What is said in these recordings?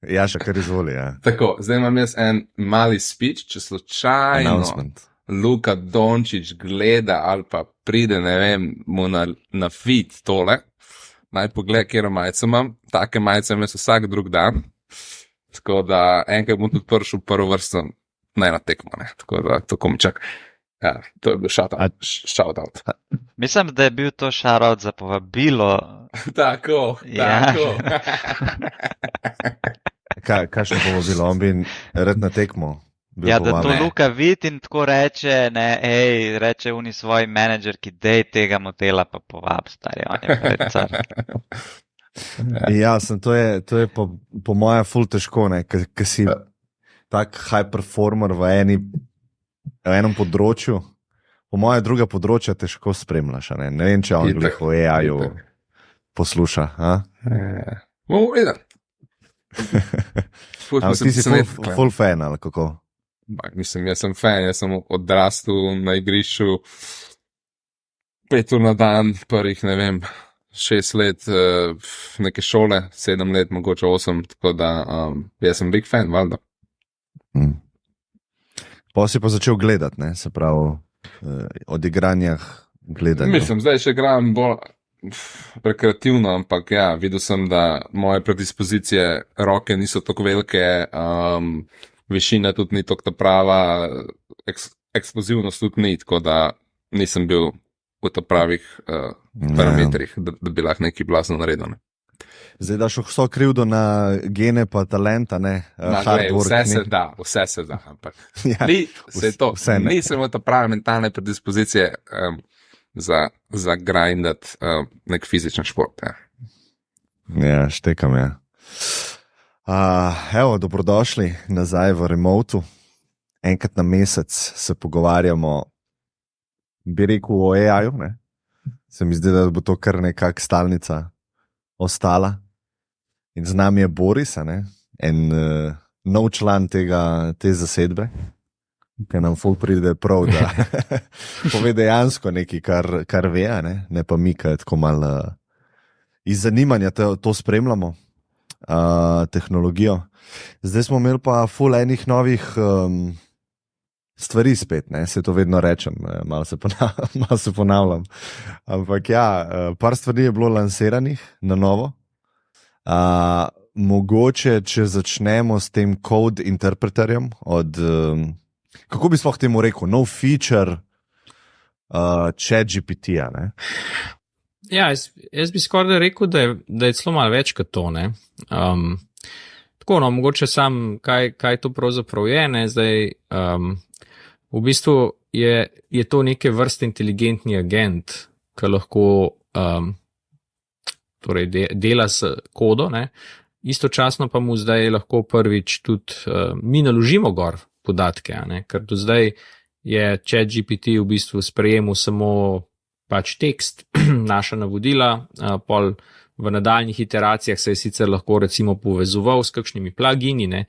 Ja, še kar izvoli, ja. Tako, zdaj imam jaz en mali speech, če slučajno Announcement. Luka Dončić gleda ali pa pride, ne vem, mu na feed tole, naj pogleda, kjer majico imam. Take majice imam jaz vsak drug dan. Tako da enkrat bom tudi prišel prvo vrsto, ne na tekmo, ne. Tako da to komičak. Ja, to je bil shoutout. Mislim, da je bil to shoutout za povabilo. Tako. Kakšno povabilo? On bi rad na tekmo bil Ja, da to povabljen. Luka vidi in tako reče, ne, reče oni svoji menedžerki, dej tega motela pa povab, stari, on je precar. Ja, to je po moje ful težko, ne, ker si tak high performer v enem področju. Po moje druga področja težko spremljaš, ne vem, če on glih o AI-ju posluša. Bomo videli. Ampak ti si full fan, ali kako? Mislim, jaz sem fan, jaz sem odrastel na igrišču 5 ur na dan, prvih, ne vem, 6 let neke šole, 7 let, mogoče 8, tako da jaz sem big fan, valjda. Pa si pa začel gledati, ne, se pravi, od igranjah gledanja. Mislim, zdaj še igram bolj rekreativno, ampak ja, videl sem, da moje predispozicije roke niso tako velike, višina tudi ni tako prava, eksplozivnost tudi ni, tako da nisem bil v to pravih parametrih, da bi lahko nekaj blazno naredil. Ne. Zdaj daš vso krivdo na gene pa talenta, ne? Vse se da, ampak nisem v to prave mentalne predispozicije za grindat nek fizičen šport. Ja, štekam, ja. Evo, dobrodošli nazaj v remotu. Enkrat na mesec se pogovarjamo, bi rekel, o AI-ju, ne? Se mi zdi, da bo to kar nekak stalnica ostala. In z nami je Boris, ne? En nov član te zasedbe, ki nam ful pride prav, da pove dejansko nekaj, kar ve, ne pa mi, ki tako malo iz zanimanja to spremljamo, tehnologijo. Zdaj smo imeli pa ful enih novih stvari spet, ne, se to vedno rečem, malo se ponavljam. Ampak ja, par stvari je bilo lansiranih na novo. Mogoče, če začnemo s tem code interpreterjem od, kako bi sploh temu rekel, no feature ChatGPT-ja, ne? Ja, jaz bi skoraj rekel, da je celo malo več kot to, ne. Tako, no, mogoče sam, kaj to pravzaprav je, ne, zdaj, v bistvu je to neke vrste inteligentni agent, ki lahko torej dela s kodo, ne. Istočasno pa mu zdaj lahko prvič tudi mi naložimo gor podatke, ne, ker do zdaj je ChatGPT v bistvu sprejemil samo pač tekst, naša navodila, pol v nadaljnjih iteracijah se je sicer lahko recimo povezoval s kakšnimi plugini, ne.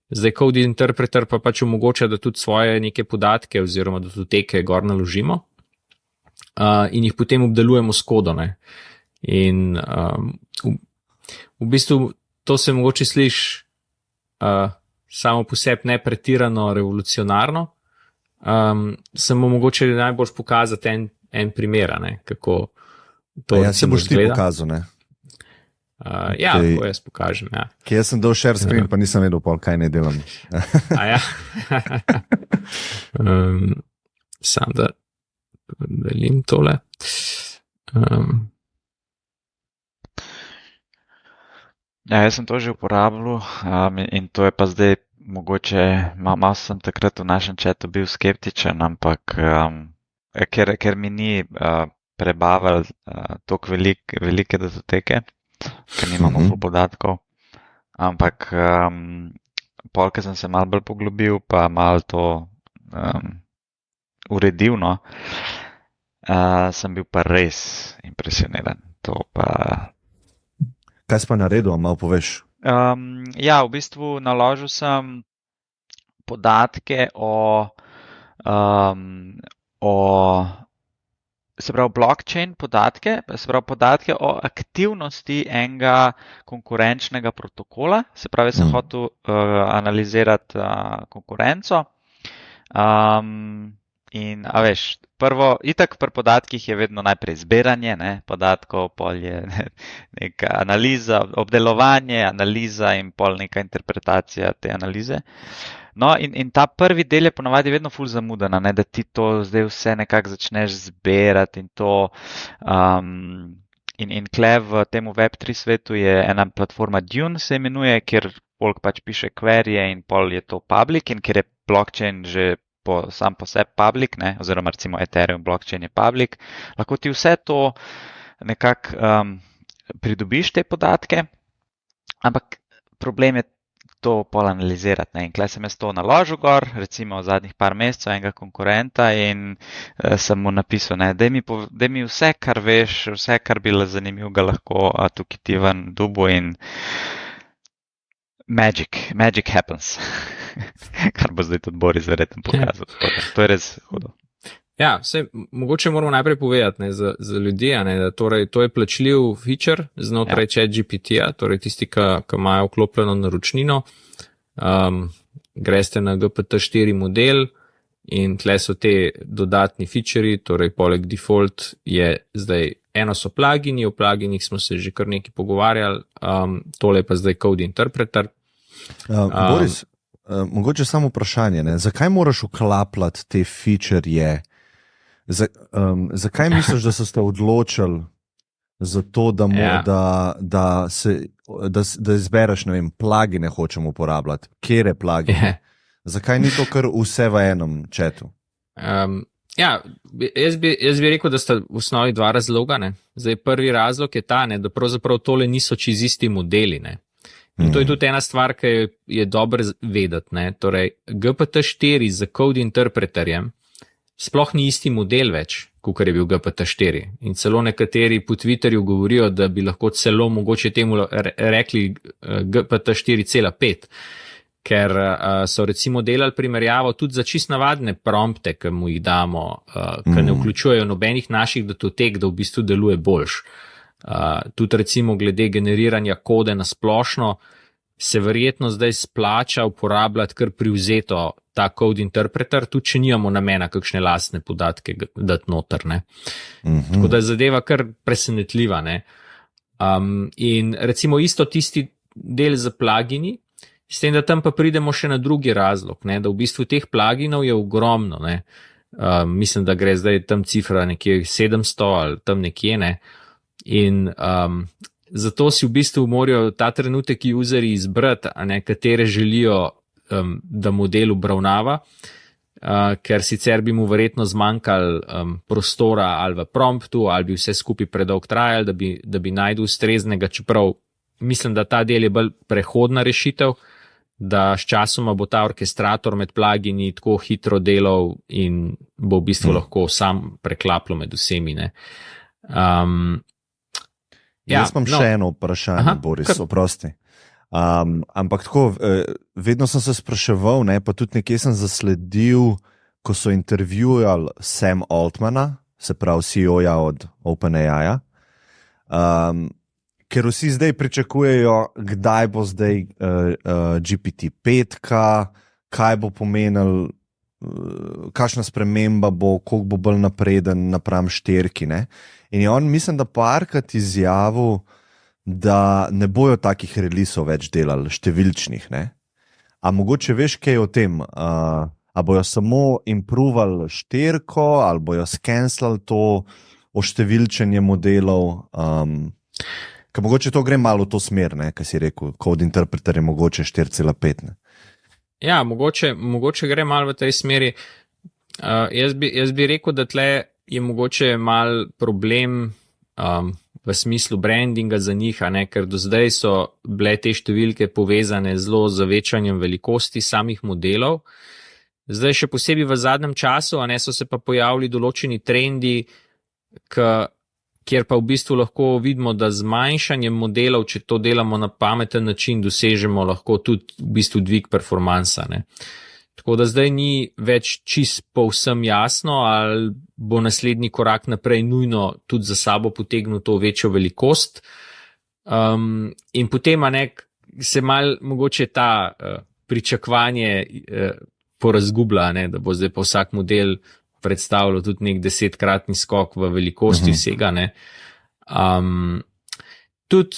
Zdaj code interpreter pa pač omogoča, da tudi svoje neke podatke oziroma datoteke gor naložimo in jih potem obdelujemo s kodo, ne. In v bistvu to se mogoče sliši samo po sebi ne pretirano revolucionarno, samo mogoče najbolj pokazati en primer, ne, kako to ja, se boš ti pokazal, ne? Ja, lahko jaz pokažem, ja. Kje jaz sem dal share screen, pa nisem vedel, kaj ne delam. Ja. Sam da delim tole. Ja, jaz sem to že uporabljal in to je pa zdaj mogoče, malo sem takrat v našem chatu bil skeptičen, ampak ker mi ni prebaval toliko velike datoteke, ker nimamo ful podatkov, ampak pol, ker sem se malo bolj poglobil, pa malo to uredil, no, sem bil pa res impresioniran. To pa... Kaj si pa naredil, malo poveš? Ja, v bistvu naložil sem podatke o se pravi blockchain podatke, se pravi podatke o aktivnosti enega konkurenčnega protokola, se pravi, sem hotel analizirati konkurenco. In, a veš, prvo, itak pri podatkih je vedno najprej zbiranje, ne, podatkov, pol je neka analiza, obdelovanje, analiza in pol neka interpretacija te analize. No, in ta prvi del je ponavadi vedno ful zamudena, ne, da ti to zdaj vse nekako začneš zbirati in to. In tle v temu Web3 svetu je ena platforma Dune se imenuje, kjer folk pač piše queryje in pol je to public, in ker je blockchain že sam po sebi public, ne, oziroma recimo Ethereum blockchain je public, lahko ti vse to nekako pridobiš te podatke, ampak problem je to pol analizirati, ne, in tukaj sem jaz to naložil gor, recimo v zadnjih par mesecev enega konkurenta in sem mu napisal, ne, daj mi vse, kar veš, vse, kar bi zanimivega lahko tukaj ti ven dubo in magic happens. Kar bo zdaj tudi Boris verjetno pokazal. To je res hudo. Ja, mogoče moramo najprej povedati, ne, za ljudi, ne, da torej to je plačljiv feature znotraj ChatGPT-ja, torej tisti, ki imajo vklopljeno naročnino, greste na GPT-4 model in tle so te dodatni featurei, torej poleg default je zdaj eno so plugini, o pluginih smo se že kar nekaj pogovarjali, tole pa zdaj code interpreter. Boris, mogoče samo vprašanje, ne? Zakaj moraš vklapljati te feature-je? Zakaj misliš, da so se odločili za to, da izbereš, ne vem, plugine hočemo uporabljati? Kere plugine? Zakaj ni to kar vse v enem chatu? Ja, jaz bi rekel, da sta v osnovi dva razloga, ne. Zdaj prvi razlog je ta, ne, da pravzaprav tole niso čisto isti modeli, ne. In to je tudi ena stvar, ki je dobro vedeti, ne. Torej, GPT-4 z code interpreterjem sploh ni isti model več, kakor je bil GPT-4. In celo nekateri po Twitterju govorijo, da bi lahko celo mogoče temu rekli GPT-4,5. Ker so recimo delali primerjavo tudi za čist navadne prompte, ki mu jih damo, ki ne vključujejo nobenih naših datotek, da v bistvu deluje boljš. Tudi recimo glede generiranja kode na splošno se verjetno zdaj splača uporabljati kar privzeto ta code interpreter, tudi če nimamo namena kakšne lastne podatke dati noter, ne. Tako da je zadeva kar presenetljiva, ne. In recimo isto tisti del za plugini, s tem, da tam pa pridemo še na drugi razlog, ne, da v bistvu teh pluginov je ogromno, ne. Mislim, da gre zdaj tam cifra nekje 700 ali tam nekje, ne. In zato si v bistvu morajo ta trenutek userji izbrati, a ne, katere želijo, da model obravnava, ker sicer bi mu verjetno zmanjkalo prostora ali v promptu, ali bi vse skupaj predolgo trajalo, da bi najdel ustreznega, čeprav mislim, da ta del je bolj prehodna rešitev, da s časoma bo ta orkestrator med plugini tako hitro delal in bo v bistvu lahko sam preklapljal med vsemi, ne. Jaz imam še eno vprašanje, Boris, oprosti. Ampak tako, vedno sem se spraševal, ne, pa tudi nekje sem zasledil, ko so intervjujali Sam Altmana, se pravi CEO-ja od OpenAI-ja, ker vsi zdaj pričakujejo, kdaj bo zdaj GPT-5, kaj bo pomenil, kakšna sprememba bo, koliko bo bolj napreden napram 4, ne. In je on, mislim, da parkrat izjavil, da ne bojo takih releasov več delali, številčnih, ne. A mogoče veš kaj o tem? A bojo samo improvali 4, ali bojo skenslali to oštevilčenje modelov? Ker mogoče to gre malo v to smer, ne, kaj si rekel, code interpreter je mogoče 4,5, ne. Ja, mogoče gre malo v tej smeri. Jaz bi rekel, da tle je mogoče mal problem v smislu brandinga za njih, a ne, ker do zdaj so bile te številke povezane zelo z večanjem velikosti samih modelov. Zdaj še posebej v zadnjem času, a ne, so se pa pojavili določeni trendi, kjer pa v bistvu lahko vidimo, da z manjšanjem modelov, če to delamo na pameten način, dosežemo lahko tudi v bistvu dvig performansa, ne. Tako da zdaj ni več čist povsem jasno, ali bo naslednji korak naprej nujno tudi za sabo potegnil to večjo velikost. In potem se mal mogoče ta pričakovanje porazgublja, da bo zdaj pa vsak model predstavljal tudi nek 10-kratni skok v velikosti vsega. Tudi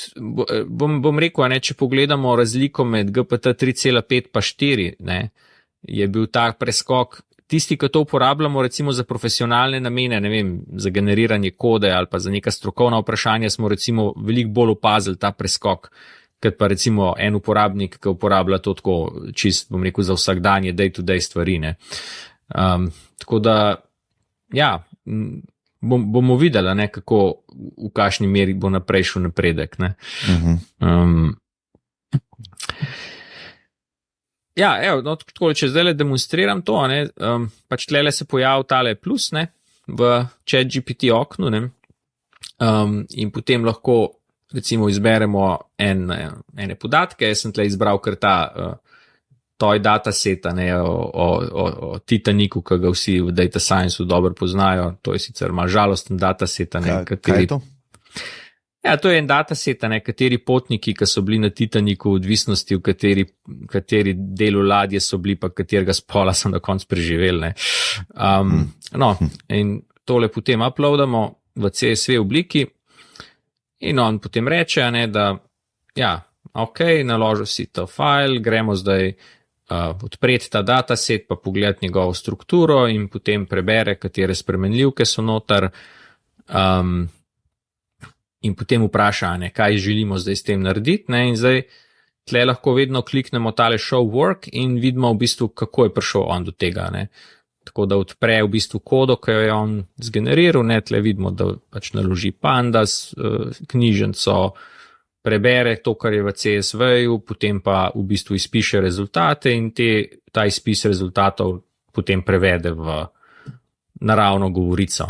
bom rekel, če pogledamo razliko med GPT 3,5 pa 4, je bil ta preskok, tisti, ki to uporabljamo recimo za profesionalne namene, ne vem, za generiranje kode ali pa za neka strokovna vprašanja, smo recimo veliko bolj opazili ta preskok, kot pa recimo en uporabnik, ki uporablja to tako čist, bom rekel, za vsakdanje day-to-day stvari. Tako da, ja, bomo videli, kako v kakšni meri bo naprej šel napredek. Ja, evo, tako, če zdaj demonstriram to, pač tlele se pojavil tale plus, v ChatGPT oknu, in potem lahko recimo izberemo ene podatke. Jaz sem tle izbral kar ta toj dataseta o Titaniku, ki ga vsi v data science dobro poznajo. To je sicer malo žalosten dataset. Kaj je to? Ja, to je en dataset, kateri potniki, ki so bili na Titaniku, v odvisnosti v kateri delu ladje so bili, pa katerega spola so na koncu preživeli. No, in tole potem uploadamo v CSV obliki in on potem reče, da ja, ok, naložil si ta file, gremo zdaj odpreti ta dataset, pa pogledati njegovo strukturo in potem prebere, katere spremenljivke so noter. In potem vpraša, kaj želimo zdaj s tem narediti. In zdaj tle lahko vedno kliknemo tale show work in vidimo v bistvu, kako je prišel on do tega. Tako da odpre v bistvu kodo, ki jo je on zgeneriral. Tle vidimo, da pač naloži pandas, knjižnico, prebere to, kar je v CSV-ju, potem pa v bistvu izpiše rezultate in ta izpis rezultatov potem prevede v naravno govorico.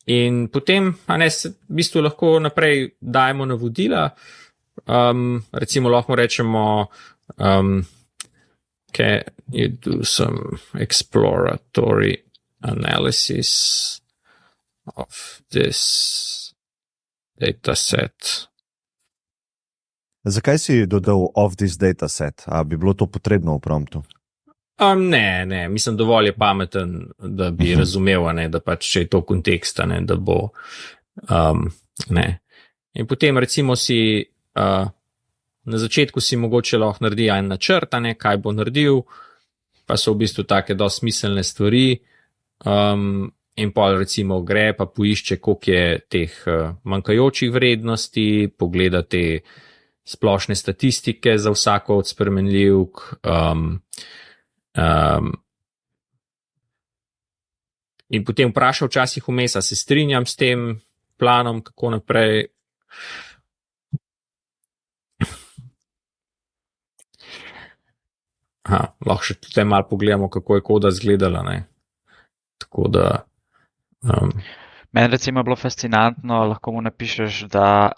In potem v bistvu lahko naprej dajemo navodila, recimo lahko rečemo, can you do some exploratory analysis of this dataset. Zakaj si dodal of this dataset? A bi bilo to potrebno v promptu? Ne, mislim, dovolj je pameten, da bi razumel, da pač če je to konteksta, da bo, ne. In potem recimo si, na začetku si mogoče lahko naredi en načrt, kaj bo naredil, pa so v bistvu take dosti smiselne stvari, in pol recimo gre pa poišče, koliko je teh manjkajočih vrednosti, pogleda te splošne statistike za vsako od spremenljivk, in potem vpraša včasih vmes, se strinjam s tem planom, kako naprej. Lahko še tukaj malo pogledamo, kako je koda izgledala. Tako da meni recimo je bilo fascinantno, lahko mu napišeš, da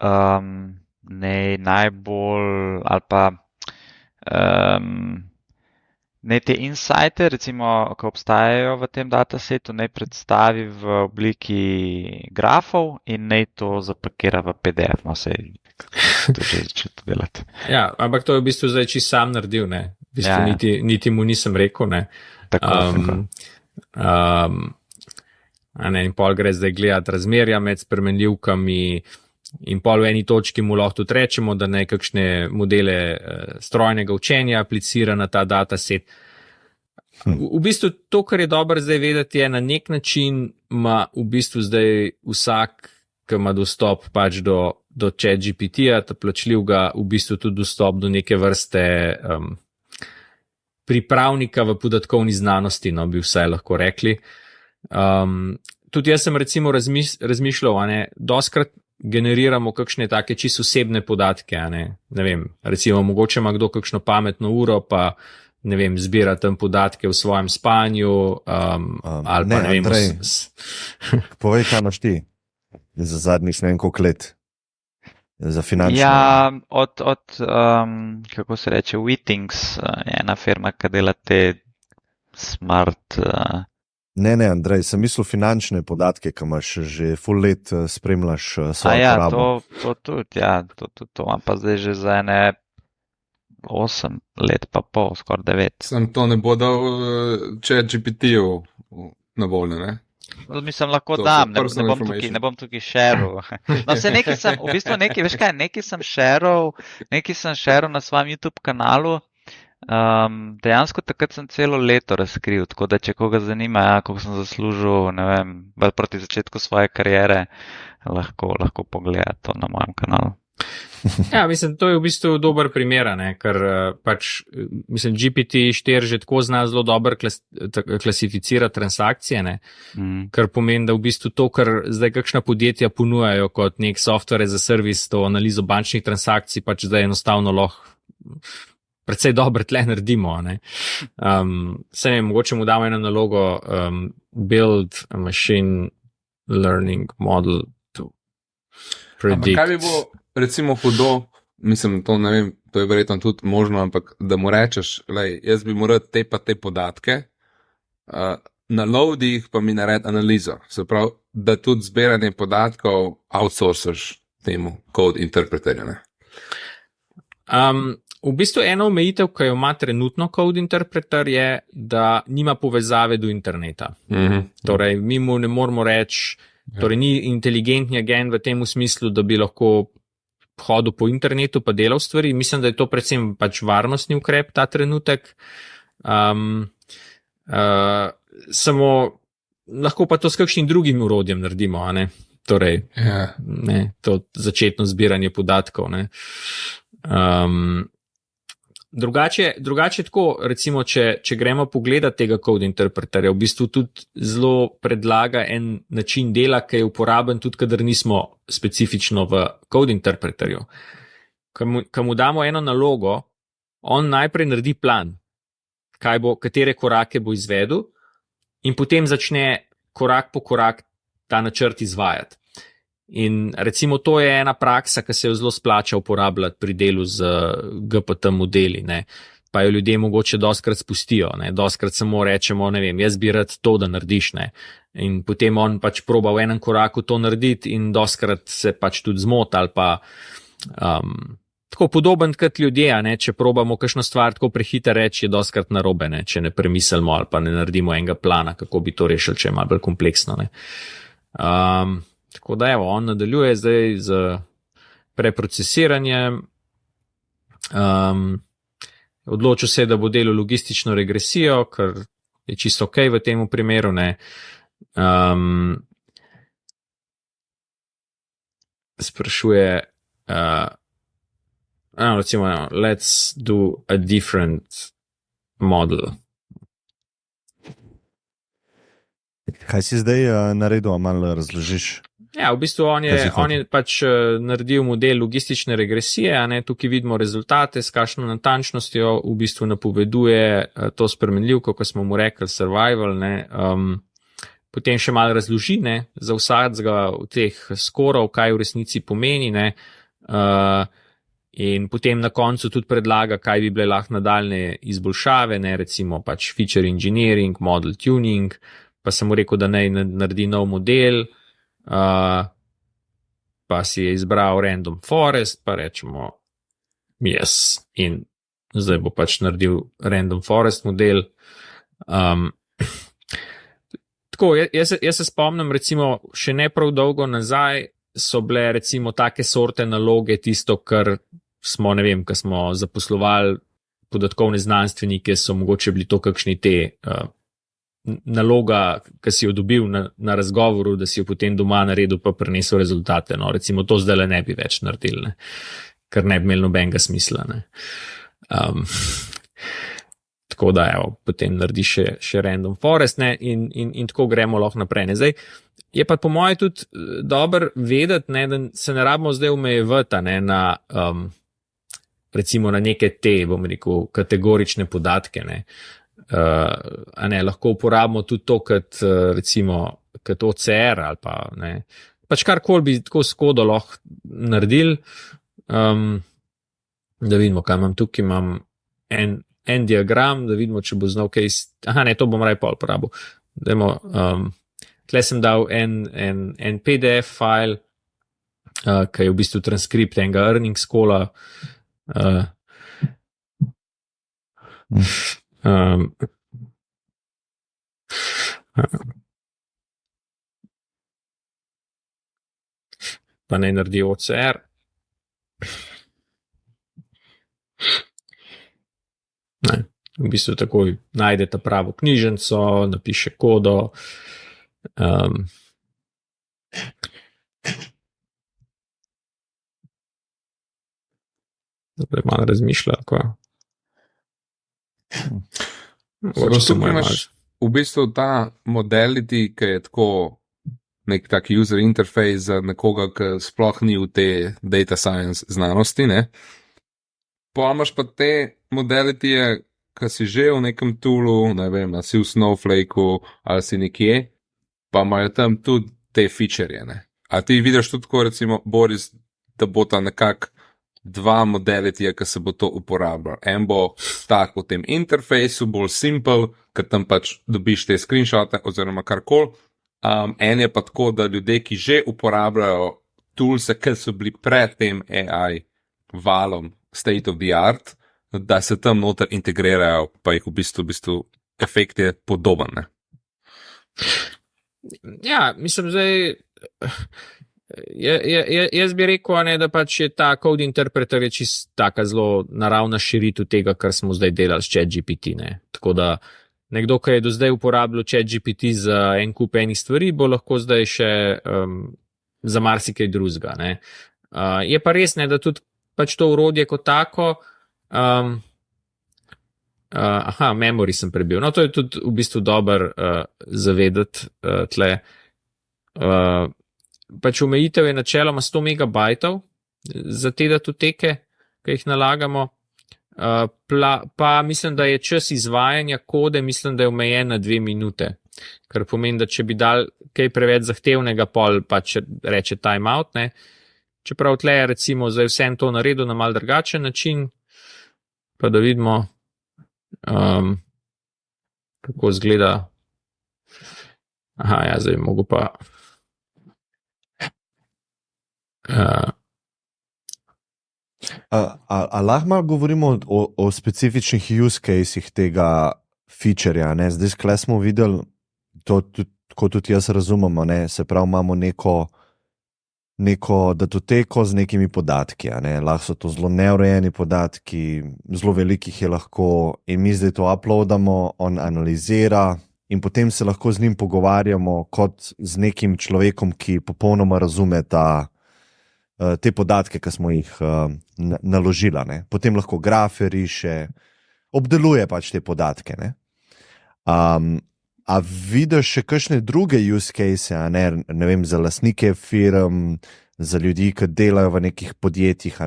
najbolj ali pa ne te insighte, recimo, ko obstajajo v tem datasetu, naj predstavi v obliki grafov in naj to zapakira v PDF. No, se to že začeti delati. Ja, ampak to je v bistvu zdaj čisto sam naredil, V bistvu niti mu nisem rekel, Tako. In pol gre zdaj gledati razmerja med spremenljivkami in pol v eni točki mu lahko tudi rečemo, da naj kakšne modele strojnega učenja aplicira na ta dataset. V bistvu to, kar je dobro zdaj vedeti, je na nek način ima v bistvu zdaj vsak, ki ima dostop pač do ChatGPT-ja, ta plačljivga, v bistvu tudi dostop do neke vrste pripravnika v podatkovni znanosti, bi vsaj lahko rekli. Tudi jaz sem recimo razmišljal, doskrat generiramo kakšne take čisto osebne podatke, ne vem, recimo mogoče ima kdo kakšno pametno uro, pa ne vem, zbira tam podatke v svojem spanju, ali pa ne vem. Andrej, povej, kaj imaš ti za zadnjih ne vem koliko let. za finančne. Ja, kako se reče, Wittings je ena firma, ki dela te smart. Ne, Andrej, sem mislil finančne podatke, ki imaš že full let spremljaš svojo ja, porabo. to tudi, ja, to imam pa zdaj že za ene 8 let pa pol, skoraj 9. Sem to ne bo dal ChatGPT-ju na voljo, ne? Mislim, lahko To dam, so personal information. ne bom tukaj šeril. No, se nekaj sem, v bistvu nekaj, veš kaj, nekaj sem šeril na svojem YouTube kanalu. Dejansko takrat sem celo leto razkril, tako da če koga zanima, ja, koliko sem zaslužil, ne vem, bolj proti začetku svoje kariere, lahko pogleda to na mojem kanalu. Ja, mislim, to je v bistvu dober primer, ne, ker pač, mislim, GPT-4 že tako zna zelo dobro klasificirati transakcije, ne, kar pomeni, da v bistvu to, kar zdaj kakšna podjetja ponujajo kot nek software za servis, to analizo bančnih transakcij, pač zdaj enostavno lahko precej dobro tle naredimo, ne. Se ne, mogoče mu damo eno nalogo, build a machine learning model to predict. Ampak kaj bi bilo recimo hudo, mislim, to ne vem, to je verjetno tudi možno, ampak da mu rečeš, lej, jaz bi moral te pa te podatke, naloadi jih pa mi naredi analizo. Se pravi, da tudi zbiranje podatkov outsourcaš temu code interpreterju, ne? V bistvu ena omejitev, ki jo ima trenutno code interpreter, je, da nima povezave do interneta. Torej, mi mu ne moramo reči, torej ni inteligentni agent v tem smislu, da bi lahko hodil po internetu pa delal stvari. Mislim, da je to predvsem pač varnostni ukrep ta trenutek. Samo lahko pa to s kakšnim drugim urodjem naredimo, a ne? Torej, ne, to začetno zbiranje podatkov, ne. Drugače tako, recimo, če gremo pogledat tega code interpreterja, v bistvu tudi zelo predlaga en način dela, ki je uporaben tudi, kadar nismo specifično v code interpreterju. Ko mu damo eno nalogo, on najprej naredi plan, katere korake bo izvedel, in potem začne korak po korak ta načrt izvajati. In recimo to je ena praksa, ki se jo zelo splača uporabljati pri delu z GPT modeli, ne. Pa jo ljudje mogoče dostkrat spustijo, ne. Dostkrat samo rečemo, ne vem, jaz bi rad to, da narediš, ne. In potem on pač proba v enem koraku to narediti in dostkrat se pač tudi zmota ali pa tako podoben kot ljudje, ne. Če probamo kakšno stvar tako prehiter reči, je dostkrat narobe, ne. Če ne premislimo ali pa ne naredimo enega plana, kako bi to rešili, če je malo bolj kompleksno, ne. Tako da evo, on nadaljuje zdaj z preprocesiranjem. Odločil se je, da bo delal logistično regresijo, kar je čisto ok v tem primeru, ne. Sprašuje, recimo, let's do a different model. Kaj si zdaj naredil, malo razložiš? Ja, v bistvu on je pač naredil model logistične regresije, a ne, tukaj vidimo rezultate, s kakšno natančnostjo v bistvu napoveduje to spremenljivko, ko smo mu rekli survival, ne. Potem še malo razloži, ne, za vsakega od teh skorov, kaj v resnici pomeni, ne. In potem na koncu tudi predlaga, kaj bi bile lahko nadaljne izboljšave, ne, recimo pač feature engineering, model tuning, pa sem mu rekel, da naj naredi nov model, pa si je izbral random forest, pa rečemo yes, in zdaj bo pač naredil random forest model. Tako, jaz se spomnim, recimo, še ne prav dolgo nazaj so bile recimo take sorte naloge tisto, kar smo, ne vem, ko smo zaposlovali podatkovne znanstvenike, so mogoče bili to kakšni te naloga, ki si jo dobil na razgovoru, da si jo potem doma naredil, pa prinesel rezultate. No, recimo to zdaj ne bi več naredili, ne, ker ne bi imel nobenega smisla, ne. Tako da, evo, potem naredi še random forest, ne, in tako gremo lahko naprej, ne. Zdaj, je pa po moje tudi dobro vedeti, ne, da se ne rabimo zdaj omejevati, ne, na, recimo na neke te, bom rekel, kategorične podatke, ne. A ne, lahko uporabimo tudi to kot, recimo, kot OCR ali pa, ne. pač karkoli bi tako s kodo lahko naredili. Da vidimo, kaj imam tukaj, imam en diagram, da vidimo, če bo znal kaj, to bom raje pol uporabil. Dajmo, tle sem dal en PDF file, ki je v bistvu transkript enega earnings calla. Pa naj naredi OCR. V bistvu takoj najdete pravo knjižnico, napiše kodo. Zdaj malo razmišlja, kako. V bistvu ta modality, ki je tako nek tak user interface za nekoga, ki sploh ni v te data science znanosti, ne? Imaš pa te modalityje, ki si že v nekem toolu, ne vem, ali si v Snowflakeu ali si nekje, pa imajo tam tudi te feature-je, ne? A ti vidiš tudi tako, recimo, Boris, da bo ta nekak dva modalityja, ki se bo to uporabljal. En bo tak v tem interfejsu, bolj simple, ker tam pač dobiš te screenshote oziroma karkoli. En je pa tako, da ljudje, ki že uporabljajo toolse, ki so bili pred tem AI valom state of the art, da se tam noter integrirajo, pa jih v bistvu efekt je podoben, ne? Ja, mislim, zdaj jaz bi rekel, ne, da pač je ta code interpreter je čist taka zelo naravna širitev tega, kar smo zdaj delali s ChatGPT, ne. Tako da nekdo, ki je do zdaj uporabljal ChatGPT za en kup enih stvari, bo lahko zdaj še za marsikaj drugega, ne. Je pa res, ne, da tudi pač to orodje kot tako, memory sem prebil. No, to je tudi v bistvu dober zavedati tle. Pač omejitev je načeloma 100 megabajtov za te datoteke, ki jih nalagamo. Pa mislim, da je čas izvajanja kode, mislim, da je omejen na 2 minute. Kar pomeni, da če bi dal kaj preveč zahtevnega, pol pač reče timeout, ne. Čeprav tle je recimo zdaj vsem to naredil na mal drugačen način, pa da vidimo, kako izgleda. Zdaj mogo pa. Lahko malo govorimo o specifičnih use casih tega featurja, ne? Zdaj, skle smo videli, to tako tudi jaz razumemo, ne? Se pravi, imamo neko datoteko z nekimi podatki, ne? Lahko so to zelo neurejeni podatki, zelo velikih je lahko, in mi zdaj to uploadamo, on analizira in potem se lahko z njim pogovarjamo kot z nekim človekom, ki popolnoma razume te podatke, ki smo jih naložila, ne? Potem lahko grafe riše, obdeluje pač te podatke, ne? A vidiš še kakšne druge use case, ne vem, za lastnike firm, za ljudi, ki delajo v nekih podjetjih,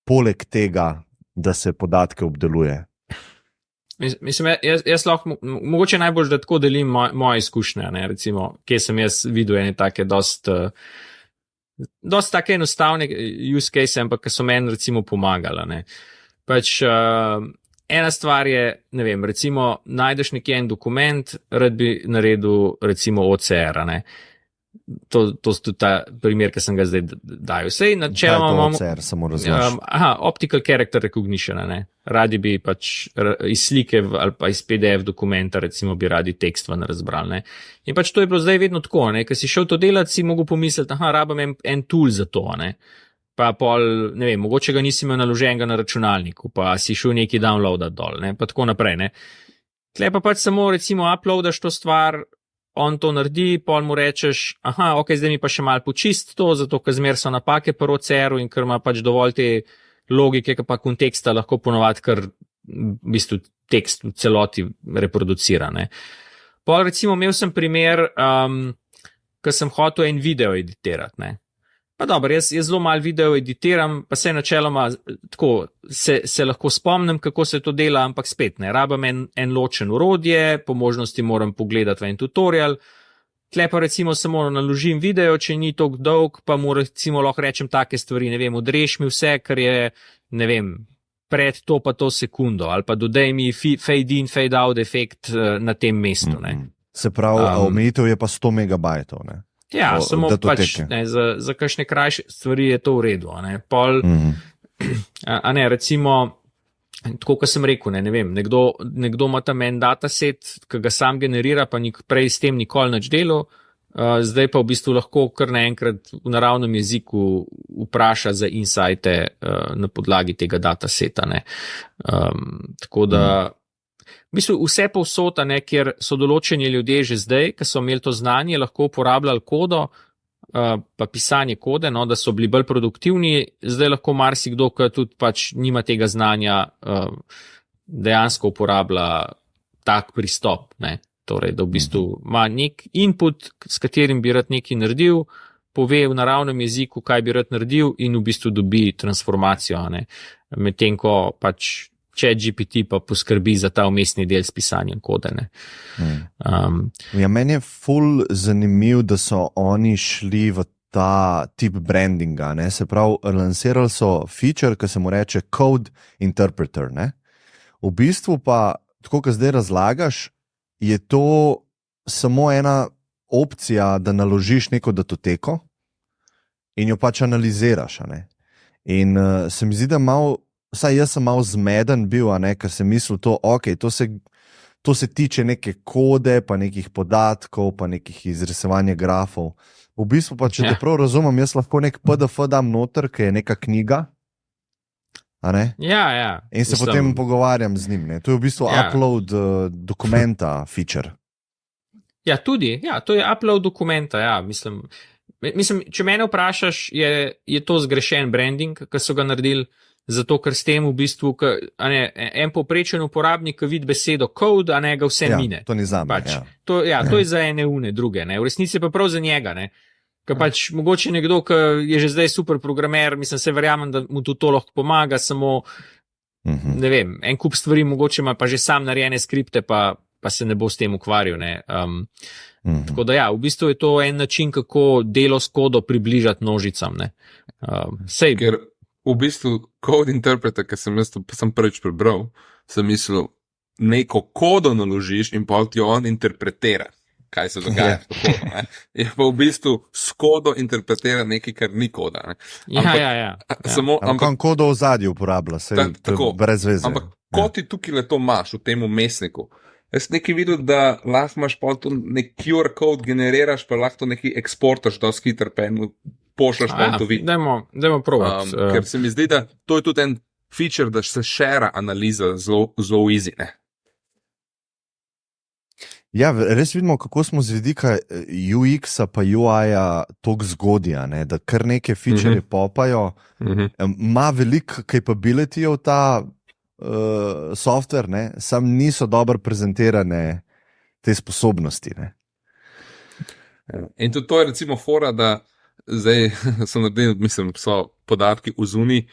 poleg tega, da se podatke obdeluje? Mislim, jaz lahko, mogoče najbolj, da tako delim moje izkušnje, ne? Recimo, kje sem jaz videl ene take dosti take enostavne use case, ampak ki so meni recimo pomagala, ne. Pač ena stvar je, ne vem, recimo najdeš nekje en dokument, rad bi naredil recimo OCR, ne. To je tudi ta primer, ki sem ga zdaj dajal. Sej načeloma imamo OCR, samo razloži. Optical character recognition, ne. Radi bi pač iz slike ali pa iz PDF dokumenta recimo bi radi tekst ven razbrali, ne. In pač to je bilo zdaj vedno tako, ne, ker si šel to delati, si mogel pomisliti, rabim en tool za to, ne. Pa pol, ne vem, mogoče ga nisi imel naloženega na računalniku, pa si šel neki downloadat dol, ne, pa tako naprej, ne. Tle pa pač samo recimo uploadaš to stvar, on to naredi, pol mu rečeš, zdaj mi pa še malo počist to, zato ker zmer so napake pri OCR-u in ker ima pač dovolj te logike, pa konteksta lahko ponovadi kar v bistvu tekst v celoti reproducira, ne. Pol recimo imel sem primer, ko sem hotel en video editirati, ne. Pa dobro, jaz zelo malo video editiram, pa se načeloma tako, se lahko spomnim, kako se to dela, ampak spet ne, rabim en ločen orodje, po možnosti moram pogledati v en tutorial, tle pa recimo samo naložim video, če ni toliko dolg, pa mu recimo lahko rečem take stvari, ne vem, odreš mi vse, kar je, ne vem, pred to pa to sekundo, ali pa dodaj mi fade in, fade out efekt na tem mestu, ne. Se pravi, omejitev je pa 100 megabajtov, ne? Ja, samo pač, ne, za kakšne krajše stvari je to v redu, ne. Pol, a ne, recimo, tako, kot sem rekel, ne vem, nekdo ima tam en dataset, ki ga sam generira, pa prej s tem nikoli nič delal, zdaj pa v bistvu lahko kar naenkrat v naravnem jeziku vpraša za insajte na podlagi tega dataseta, ne. Tako da, v bistvu vse povsod, ne, kjer so določeni ljudje že zdaj, ki so imeli to znanje, lahko uporabljali kodo, pa pisanje kode, no, da so bili bolj produktivni, zdaj lahko marsikdo, ki tudi pač nima tega znanja, dejansko uporablja tak pristop, ne. Torej, da v bistvu ima nek input, s katerim bi rad nekaj naredil, pove v naravnem jeziku, kaj bi rad naredil in v bistvu dobi transformacijo, ne. Medtem ko pač ChatGPT pa poskrbi za ta vmesni del s pisanjem kode, ne. Ja, meni je ful zanimiv, da so oni šli v ta tip brandinga, ne. Se pravi, lansirali so feature, ki se mu reče Code Interpreter, ne. V bistvu pa, tako kot zdaj razlagaš, je to samo ena opcija, da naložiš neko datoteko in jo pač analiziraš, ne. In se mi zdi, da malo, vsaj jaz sem malo zmeden bil, a ne, ker sem mislil to, ok, to se tiče neke kode, pa nekih podatkov, pa nekih izrisovanja grafov. V bistvu pa, če te prav razumem, jaz lahko nek PDF dam noter, ki je neka knjiga, a ne? Ja. In se potem pogovarjam z njim, ne? To je v bistvu upload dokumenta feature. Ja, tudi, ja, to je upload dokumenta, ja, mislim, če mene vprašaš, je to zgrešen branding, ki so ga naredili, zato ker s tem v bistvu, en povprečen uporabnik vidi besedo code, a ne ga vse mine. To ni zame, pač, to je za ene druge, ne, v resnici pa prav za njega, ne. Ker pač mogoče nekdo, ki je že zdaj super programer, mislim, se verjamem, da mu to lahko pomaga, samo, ne vem, en kup stvari mogoče ima pa že sam narejene skripte, pa se ne bo s tem ukvarjal, ne. Tako da ja, v bistvu je to en način, kako delo s kodo približati množicam, ne. Ker v bistvu Code Interpreter, ki sem prvič prebral, sem mislil, neko kodo naložiš in pa ti on interpretira, kaj se dogaja. Tako, je pa v bistvu s kodo interpretira nekaj, kar ni koda. Ne. Ampak kodo v zadnji uporablja, tako, brez veze. Ampak ko ti tukaj le to imaš v tem vmesniku, jaz nekaj videl, da lahko imaš pa to nek QR code generiraš, pa lahko to nekaj eksportaš dosti hitro, pa pošljaš pa to vid. Dajmo probati. Ker se mi zdi, da to je tudi en feature, da se šera analiza zelo easy, ne. Ja, res vidimo, kako smo z vidika UX-a pa UI-a toliko zgodja, ne, da kar neke feature popajo, ima veliko capability-ov ta software, ne, sam niso dobro prezentirane te sposobnosti, ne. In tudi to je recimo fora, da zdaj so naredili, mislim, so podatki v zuni,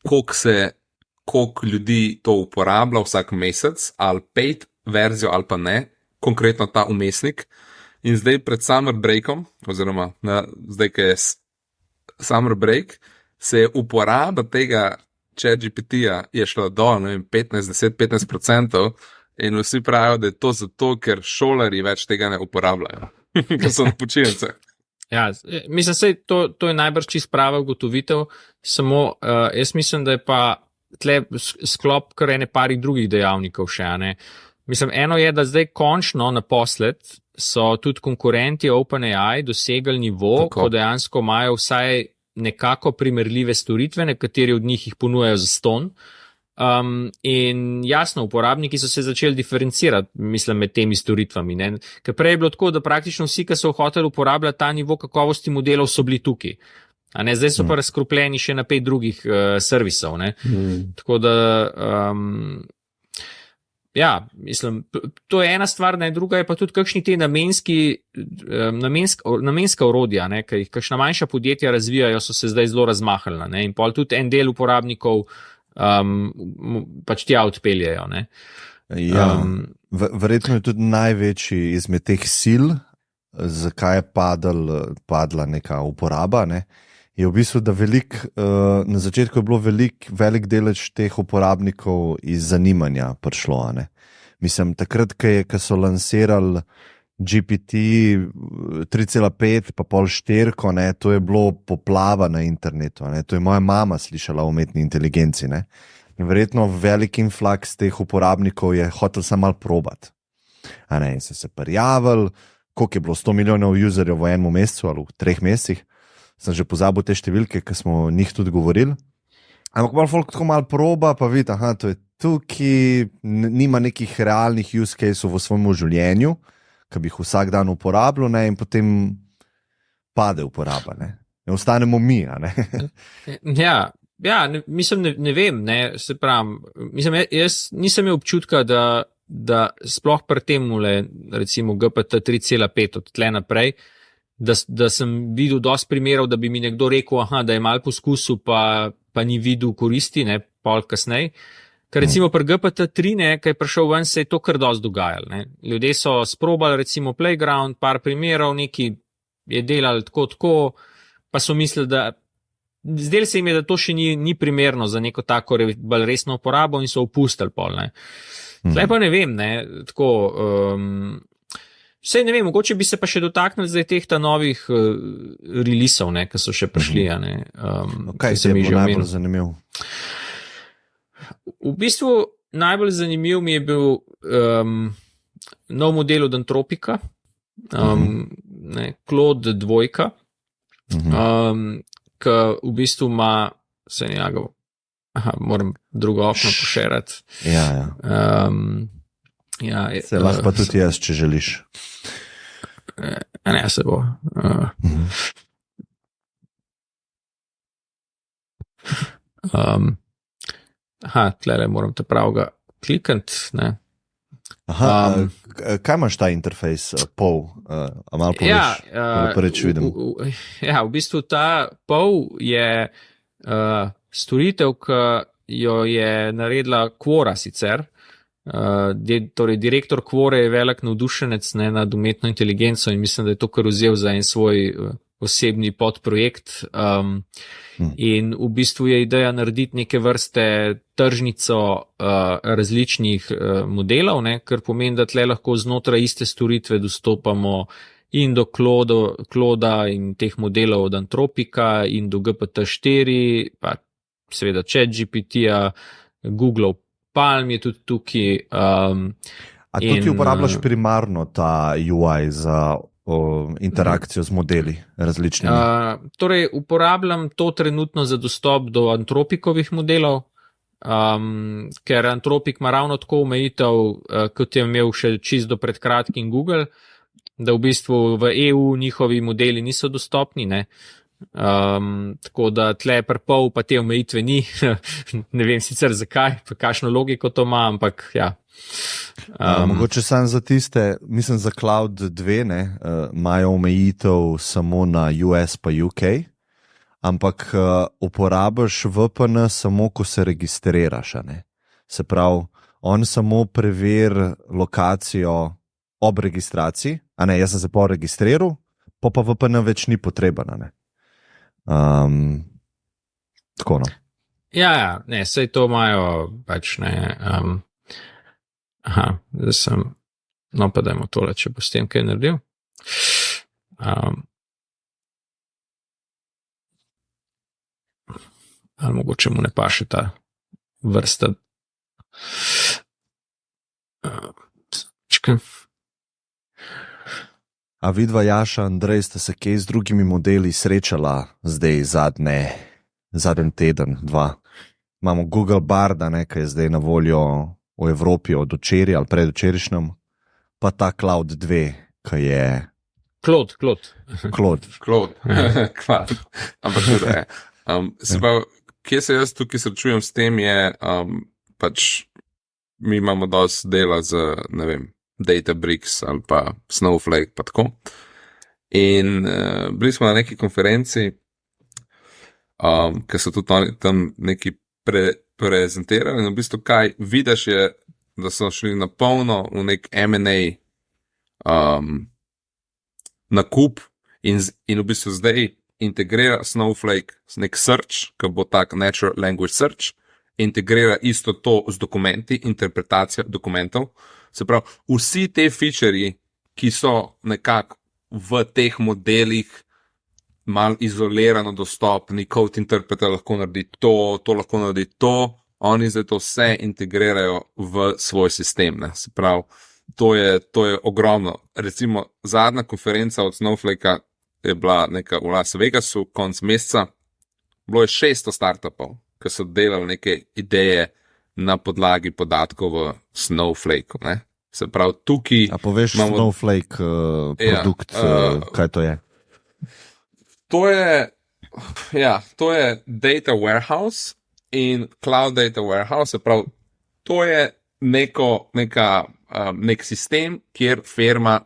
koliko ljudi to uporablja vsak mesec, ali paid verzijo ali pa ne, konkretno ta umestnik. In zdaj pred summer breakom, oziroma zdaj, ko je summer break, se je uporaba tega ChatGPT-ja je šla dol, ne vem, 10-15% in vsi pravijo, da je to zato, ker šolarji več tega ne uporabljajo, ker so na počitnicah. Ja, mislim, to je najbrž čist prava ugotovitev, samo jaz mislim, da je pa tle sklop kar ene parih drugih dejavnikov še, ne. Mislim, eno je, da zdaj končno naposled so tudi konkurenti OpenAI dosegli nivo, ko dejansko imajo vsaj nekako primerljive storitve, nekateri od njih jih ponujajo za ston. In jasno, uporabniki so se začeli diferencirati, mislim, med temi storitvami, ne. Ker prej je bilo tako, da praktično vsi, ki so hoteli uporabljati ta nivo kakovosti modelov, so bili tukaj. A ne, zdaj so pa razkropljeni še na 5 drugih servisov, ne. Tako da, ja, mislim, to je ena stvar, ne, druga je pa tudi kakšni te namenska orodja, ne, ki jih kakšna manjša podjetja razvijajo, so se zdaj zelo razmahala, ne, in pol tudi en del uporabnikov pač tja odpeljajo, ne. Ja, verjetno je tudi največji izmed teh sil zakaj je padla neka uporaba, ne, je v bistvu, da na začetku je bilo velik delež teh uporabnikov iz zanimanja prišlo. Ne. Mislim, takrat, ko so lansirali GPT 3,5 pa pol 4, ne, to je bilo poplava na internetu. Ne. To je moja mama slišala o umetni inteligenci. Ne. In verjetno velik influx teh uporabnikov je hotel samo malo probati. In so se prijavili, koliko je bilo 100 milijonov userjev v enem mesecu ali v 3 mesecih. Sem že pozabil te številke, ki smo o njih tudi govorili. Ampak malo folk tako malo proba, pa vidi, to je tukaj, nima nekih realnih use caseov v svojem življenju, ki bi jih vsak dan uporabljal, ne, in potem pade uporaba. Ne. In ostanemo mi. Ne. Ja, mislim, ne vem, ne, se pravim, mislim, jaz nisem imel občutka, da sploh pri temule, recimo GPT 3,5 od tle naprej, da sem videl dosti primerov, da bi mi nekdo rekel, da je mal poskusil, pa ni videl koristi, ne, pol kasneje. Ker recimo pri GPT-3, kaj je prišel ven, se je to kar dosti dogajalo. Ne. Ljudje so sprobali recimo Playground, par primerov, neki je delali tako, pa so mislili, da zdelo se jim je, da to še ni primerno za neko tako bolj resno uporabo in so opustili pol. Ne. Zdaj pa ne vem, ne, tako... Vse ne vem, mogoče bi se pa še dotaknili zdaj teh ta novih releaseov, ki so še prišli. Kaj se mi je najbolj zanimiv? V bistvu najbolj zanimiv mi je bil nov model od Antropika, Claude 2, ki v bistvu ima, se njega, moram drugo okno pošerati. Ja, se lahko pa tudi jaz, če želiš. Ne, se bo. Tlele moram te pravga klikniti. Kaj imaš ta interfejs, POV? Malo poveš, prvič vidim. Ja, v bistvu ta POV je storitev, ki jo je naredila Quora sicer. Torej, direktor Quore je velik navdušenec nad umetno inteligenco in mislim, da je to kar vzel za en svoj osebni podprojekt. In v bistvu je ideja narediti neke vrste tržnico različnih modelov, kar pomeni, da tle lahko znotraj iste storitve dostopamo in do Clauda in teh modelov od Antropika in do GPT-4, pa seveda ChatGPT-ja, Google Palm je tudi tukaj. A tukaj uporabljaš primarno ta UI za interakcijo z modeli različnimi? Torej, uporabljam to trenutno za dostop do Antropikovih modelov, ker Antropik ima ravno tako omejitev, kot je imel še čisto pred kratkim Google, da v bistvu v EU njihovi modeli niso dostopni, ne. Tako da tle prpol pa te omejitve ni, ne vem sicer zakaj, pa kakšno logiko to ima, ampak ja. Mogoče sam za tiste, mislim za Cloud 2, imajo omejitev samo na US pa UK, ampak uporabiš VPN samo, ko se registriraš, ne? Se pravi, on samo preveri lokacijo ob registraciji, jaz sem se pa registriral, pa VPN več ni potreben, ne? Tako no. Ja, ne, sej to imajo pač ne. Zdaj sem, no pa dajmo tole, če bo s tem kaj naredil. Ali mogoče mu ne paše ta vrsta. A vidva Jaša, Andrej, ste se kaj z drugimi modeli srečala zdaj zadnji teden, 2? Imamo Google Barda, ki je zdaj na voljo v Evropi od včeraj ali predvčerajšnjem, pa ta Cloud 2, ki je... Claude. Ampak tudi je. Se pa, kje se jaz tukaj srečujem s tem je, pač mi imamo dosti dela z, ne vem, Databricks ali pa Snowflake pa tako. In bili smo na neki konferenci, ki so tudi tam neki prezentirali in v bistvu kaj vidiš je, da so šli na polno v nek M&A nakup in v bistvu zdaj integrira Snowflake z nek search, ki bo tak natural language search, integrira isto to z dokumenti, interpretacijo dokumentov. Se pravi, vsi te featurji, ki so nekako v teh modelih malo izolirano dostopni, code interpreter lahko naredi to lahko naredi to, oni zdaj to vse integrirajo v svoj sistem. Ne. Se pravi, to je ogromno. Recimo, zadnja konferenca od Snowflakea je bila neka v Las Vegasu, konc meseca. Bilo je 600 startupov, ki so delali neke ideje na podlagi podatkov v Snowflakeu. Ne. Se pravi, tukaj... A poveš Snowflake produkt, kaj to je? To je data warehouse in cloud data warehouse. Se pravi, to je nek sistem, kjer firma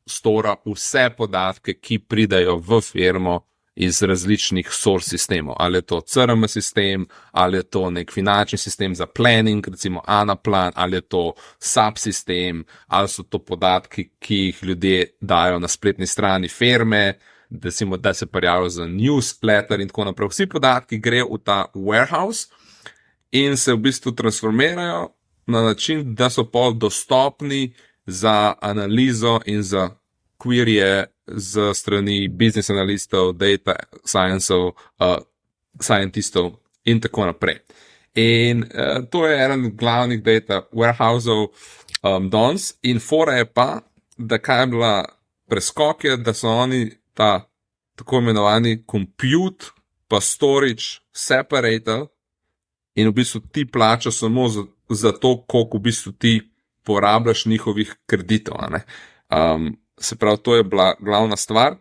stora vse podatke, ki pridajo v firmo iz različnih source sistemov. Ali je to CRM sistem, ali je to nek finančni sistem za planning, recimo Anaplan, ali je to SAP sistem, ali so to podatki, ki jih ljudje dajo na spletni strani firme, recimo, da se prijavijo za newsletter in tako naprej. Vsi podatki grejo v ta warehouse in se v bistvu transformirajo na način, da so pol dostopni za analizo in za queryje z strani business analistov, data scientistov in tako naprej. In to je eden glavnih data warehouseov danes in fora je pa, da kaj je bila preskok je, da so oni ta tako imenovani compute pa storage separator in v bistvu ti plačaš samo za to, koliko v bistvu ti porabljaš njihovih kreditov. Se pravi, to je bila glavna stvar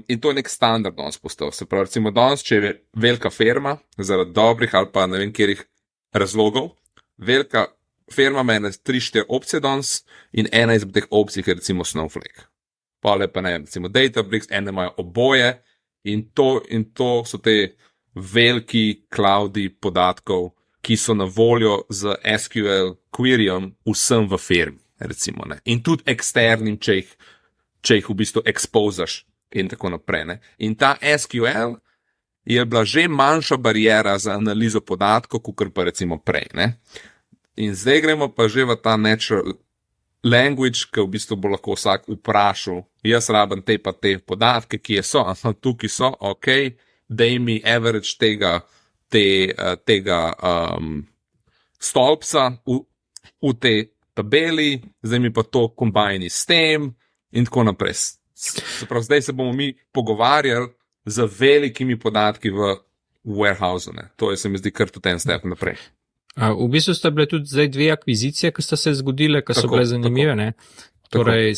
in to je nek standard danes postal. Se pravi, recimo danes, če je velika firma, zaradi dobrih ali pa ne vem kjerih razlogov, velika firma ima 3-4 opcije danes in ena izmed teh opcij je recimo Snowflake. Pa lepa ne vem, recimo Databricks, ene imajo oboje in to so te veliki cloudi podatkov, ki so na voljo z SQL queryjem vsem v firmi. Recimo, ne. In tudi eksternim, če jih v bistvu exposaš in tako naprej. Ne. In ta SQL je bila že manjša barijera za analizo podatkov, kot pa recimo prej. Ne. In zdaj gremo pa že v ta natural language, ki v bistvu bo lahko vsak vprašal, jaz rabim te pa te podatke, ki so, tukaj so, ok, daj mi average tega stolpca v te tabeli, zdaj mi pa to kombajni s tem in tako naprej. Se pravi, zdaj se bomo mi pogovarjali z velikimi podatki v warehouse. Ne. To je, se mi zdi, kar tudi en step naprej. V bistvu sta bile tudi zdaj 2 akvizicije, ki sta se zgodile, ki so bile zanimive. Ne. Torej,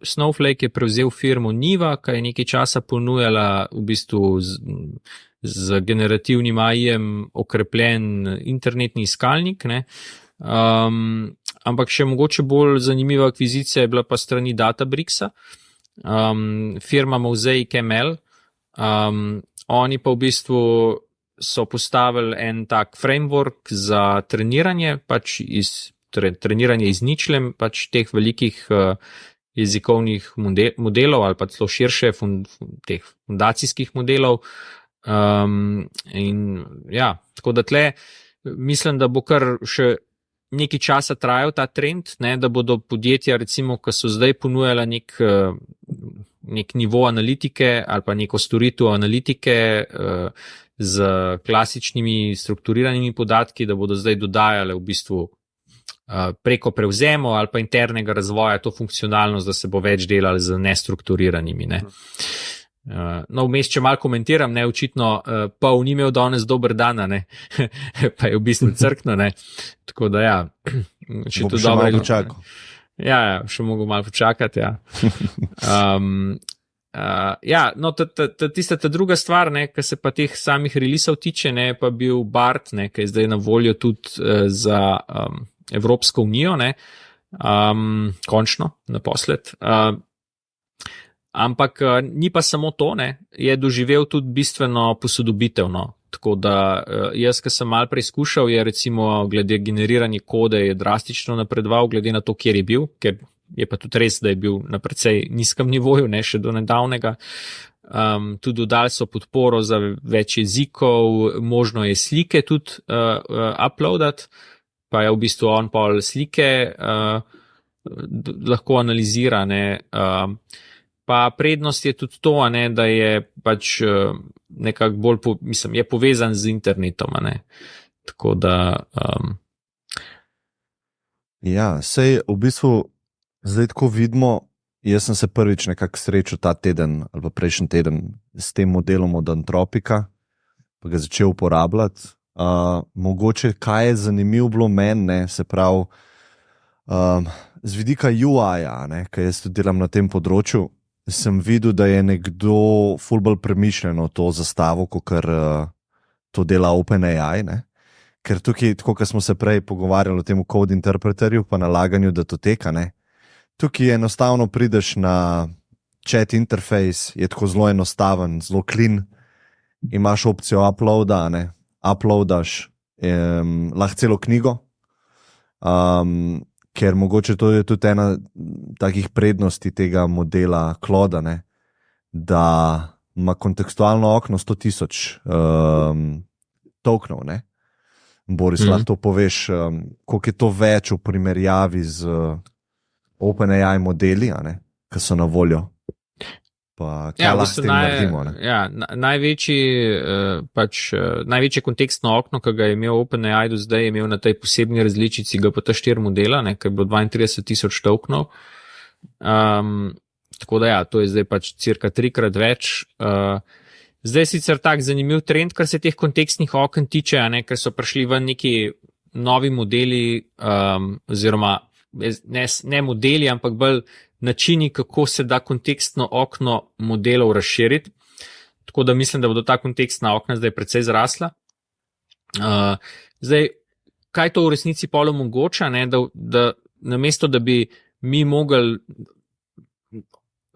Snowflake je prevzel firmo Niva, ki je nekaj časa ponujala v bistvu z generativnim AI-jem okrepljen internetni iskalnik, ne. Ampak še mogoče bolj zanimiva akvizicija je bila pa strani Databricksa, firma Mosaic ML. Oni pa v bistvu so postavili en tak framework za treniranje, pač treniranje iz ničlem, pač teh velikih jezikovnih modelov ali pa celo širše teh fundacijskih modelov. In ja, tako da tle mislim, da bo kar še nekaj časa trajal ta trend, ne, da bodo podjetja, recimo, ki so zdaj ponujala nek nivo analitike ali pa neko storitev analitike z klasičnimi strukturiranimi podatki, da bodo zdaj dodajale v bistvu preko prevzemov ali pa internega razvoja to funkcionalnost, da se bo več delali z nestrukturiranimi. Ne. No, vmes, če malo komentiram, ne, očitno Paul ni imel danes dober dan, ne, pa je v bistvu crkno, ne, tako da ja. Bom še malo počakal. Ja, še mogo malo počakati, ja. Ja, no, tista druga stvar, ne, ki se pa teh samih releasev tiče, ne, pa bil BART, ne, ki je zdaj na voljo tudi za Evropsko unijo, ne, končno, naposled. Ampak ni pa samo to, ne, je doživel tudi bistveno posodobitev, no. Tako da jaz, ki sem malo preizkušal, je recimo glede generiranja kode je drastično napredoval, glede na to, kjer je bil, ker je pa tudi res, da je bil na precej nizkem nivoju, ne še do nedavnega. Tudi dodali so podporo za več jezikov, možno je slike tudi uploadati, pa je v bistvu on pol slike lahko analizira, ne. Pa prednost je tudi to, ne, da je pač nekako bolj, je povezan z internetom, ne. Tako da Ja, sej v bistvu zdaj tako vidimo, jaz sem se prvič nekako srečal ta teden ali pa prejšnji teden s tem modelom od Antropika, pa ga začel uporabljati. Mogoče kaj je zanimivo bilo meni, ne, se pravi, z vidika UI-ja, ne, ker jaz tudi delam na tem področju, sem videl, da je nekdo ful bolj premišljeno to zastavil, kakor to dela OpenAI, ne. Ker tukaj, tako kot smo se prej pogovarjali o tem code interpreterju pa nalaganju datoteka, ne, tukaj enostavno prideš na chat interface, je tako zelo enostaven, zelo clean, imaš opcijo uploada, ne, uploadaš lahko celo knjigo, ker mogoče to je tudi ena takih prednosti tega modela Clauda, ne, da ima kontekstualno okno 100,000 tokenov, ne. Boris, lahko to poveš, koliko je to več v primerjavi z OpenAI modeli, ki so na voljo. Pa kaj lahko s tem naredimo? Ne? Ja, največje kontekstno okno, ki ga je imel OpenAI do zdaj, je imel na tej posebni različici GPT-4 modela, ne, ki je bilo 32,000 tokenov. Tako da ja, to je zdaj pač cirka 3-krat več. Zdaj sicer tak zanimiv trend, kar se teh kontekstnih oken tiče, ne, ker so prišli ven neki novi modeli, oziroma ne modeli, ampak bolj načini, kako se da kontekstno okno modelov razširiti. Tako da mislim, da bodo ta kontekstna okna zdaj precej zrasla. Zdaj, kaj to v resnici pol omogoča, ne, da namesto, da bi mi mogli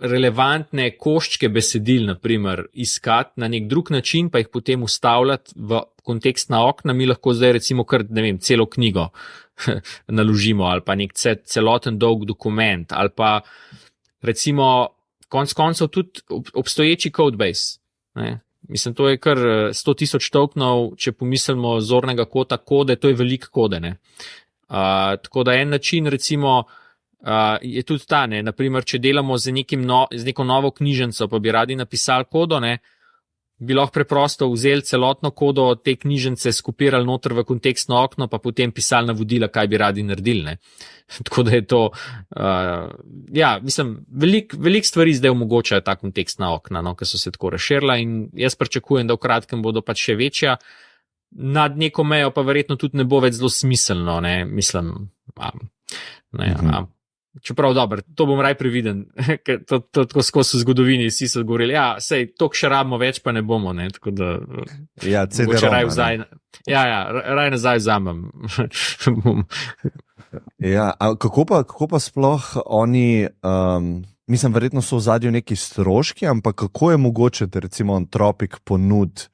relevantne koščke besedil, naprimer, iskati na nek drug način, pa jih potem vstavljati v kontekstna okna, mi lahko zdaj recimo kar, ne vem, celo knjigo naložimo ali pa nek celoten dolg dokument ali pa recimo konec koncev tudi obstoječi codebase. Ne? Mislim, to je kar 100,000 tokenov, če pomislimo zornega kota kode, to je veliko kode. Ne? Tako da en način recimo je tudi ta, ne, naprimer, če delamo z neko novo knjižnico, pa bi radi napisali kodo, ne, bi lahko preprosto vzeli celotno kodo te knjižnice, skopirali noter v kontekstno okno, pa potem pisali navodila, kaj bi radi naredili, ne. Tako da je to, ja, mislim, veliko stvari zdaj omogočajo ta kontekstna okna, no, ki so se tako razširila in jaz pričakujem, da v kratkem bodo pač še večja, nad neko mejo pa verjetno tudi ne bo več zelo smiselno, ne, mislim, čeprav dobro, to bom raj previden, ker to tako skozi v zgodovini vsi so govorili, ja, sej, toliko še rabimo več, pa ne bomo, ne, tako da ja, raj nazaj vzamem. Ja, kako pa sploh oni, mislim, verjetno so v zadju neki stroški, ampak kako je mogoče, da recimo Antropik ponudi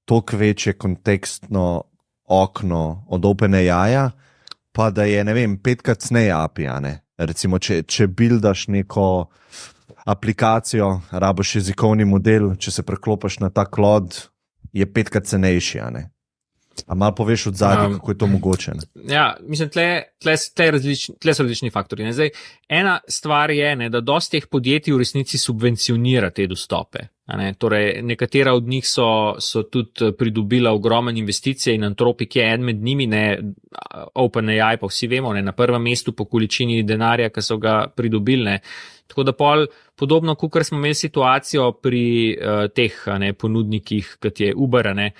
toliko večje kontekstno okno od OpenAI-ja, pa da je, ne vem, 5-krat ceneje API, ne? Recimo, če buildaš neko aplikacijo, rabiš jezikovni model, če se preklopiš na ta Claude, je 5-krat cenejši, a ne? A malo poveš od zadnje, kako je to mogoče? Ne? Ja, mislim, tle so različni faktori. Ne? Zdaj, ena stvar je, ne, da dosti teh podjetij v resnici subvencionira te dostope. Ne? Torej, nekatera od njih so tudi pridobila ogromen investicije in Antropik je en med njimi, ne, OpenAI pa vsi vemo, ne, na prvem mestu po količini denarja, ki so ga pridobili. Ne? Tako da podobno, kot smo imeli situacijo pri teh ponudnikih, kot je Uber, ne,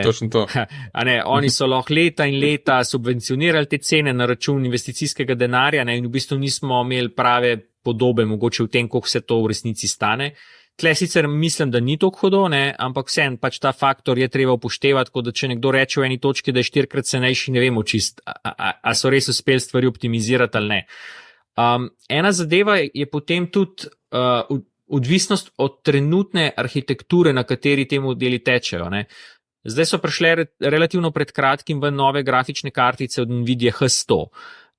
točno to. Oni so lahko leta in leta subvencionirali te cene na račun investicijskega denarja, ne, in v bistvu nismo imeli prave podobe mogoče v tem, koliko se to v resnici stane. Tle sicer mislim, da ni tako hudo, ne, ampak vseeno pač ta faktor je treba upoštevati, tako da če nekdo reče v eni točki, da je 4-krat cenejši, ne vemo čist, a so res uspeli stvari optimizirati ali ne. Ena zadeva je potem tudi odvisnost od trenutne arhitekture, na kateri te modeli tečejo. Ne. Zdaj so prišle relativno pred kratkim v nove grafične kartice od Nvidia H100.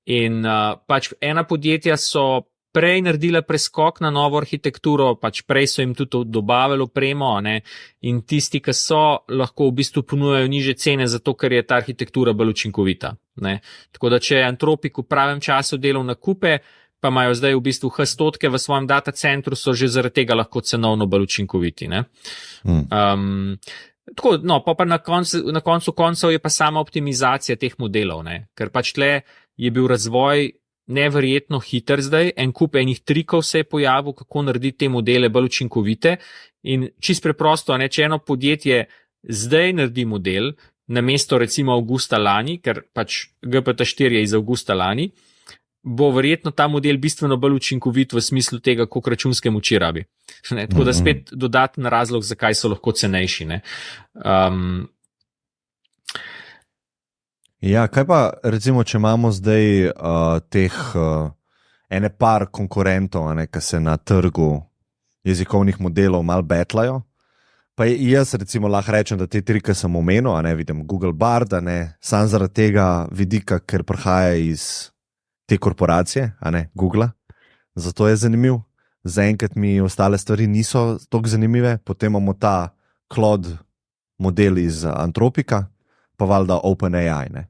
In pač ena podjetja so prej naredila preskok na novo arhitekturo, pač prej so jim tudi dobavili opremo, ne, in tisti, ki so, lahko v bistvu ponujajo nižje cene, zato ker je ta arhitektura bolj učinkovita. Ne. Tako da, če je Anthropic v pravem času delal nakupe, pa imajo zdaj v bistvu H100 v svojem datacentru, so že zaradi tega lahko cenovno bolj učinkoviti. Ne. Tako, no, pa na koncu koncev je pa sama optimizacija teh modelov, ne, ker pač tle je bil razvoj neverjetno hiter zdaj, en kup enih trikov se je pojavil, kako narediti te modele bolj učinkovite in čist preprosto, ne, če eno podjetje zdaj naredi model, namesto recimo avgusta lani, ker pač GPT-4 je iz avgusta lani, bo verjetno ta model bistveno bolj učinkovit v smislu tega, koliko računske moči rabi. Ne, tako da spet dodaten razlog, zakaj so lahko cenejši. Ne. Ja, kaj pa recimo, če imamo zdaj teh ene par konkurentov, ki se na trgu jezikovnih modelov malo betlajo, pa jaz recimo lahko rečem, da te tri, ki sem omenil, vidim Google Bard, sam zaradi tega vidika, ker prihaja iz te korporacije, Google, zato je zanimiv. Zaenkrat mi ostale stvari niso toliko zanimive, potem imamo ta Claude model iz Anthropica, pa valjda OpenAI, ne.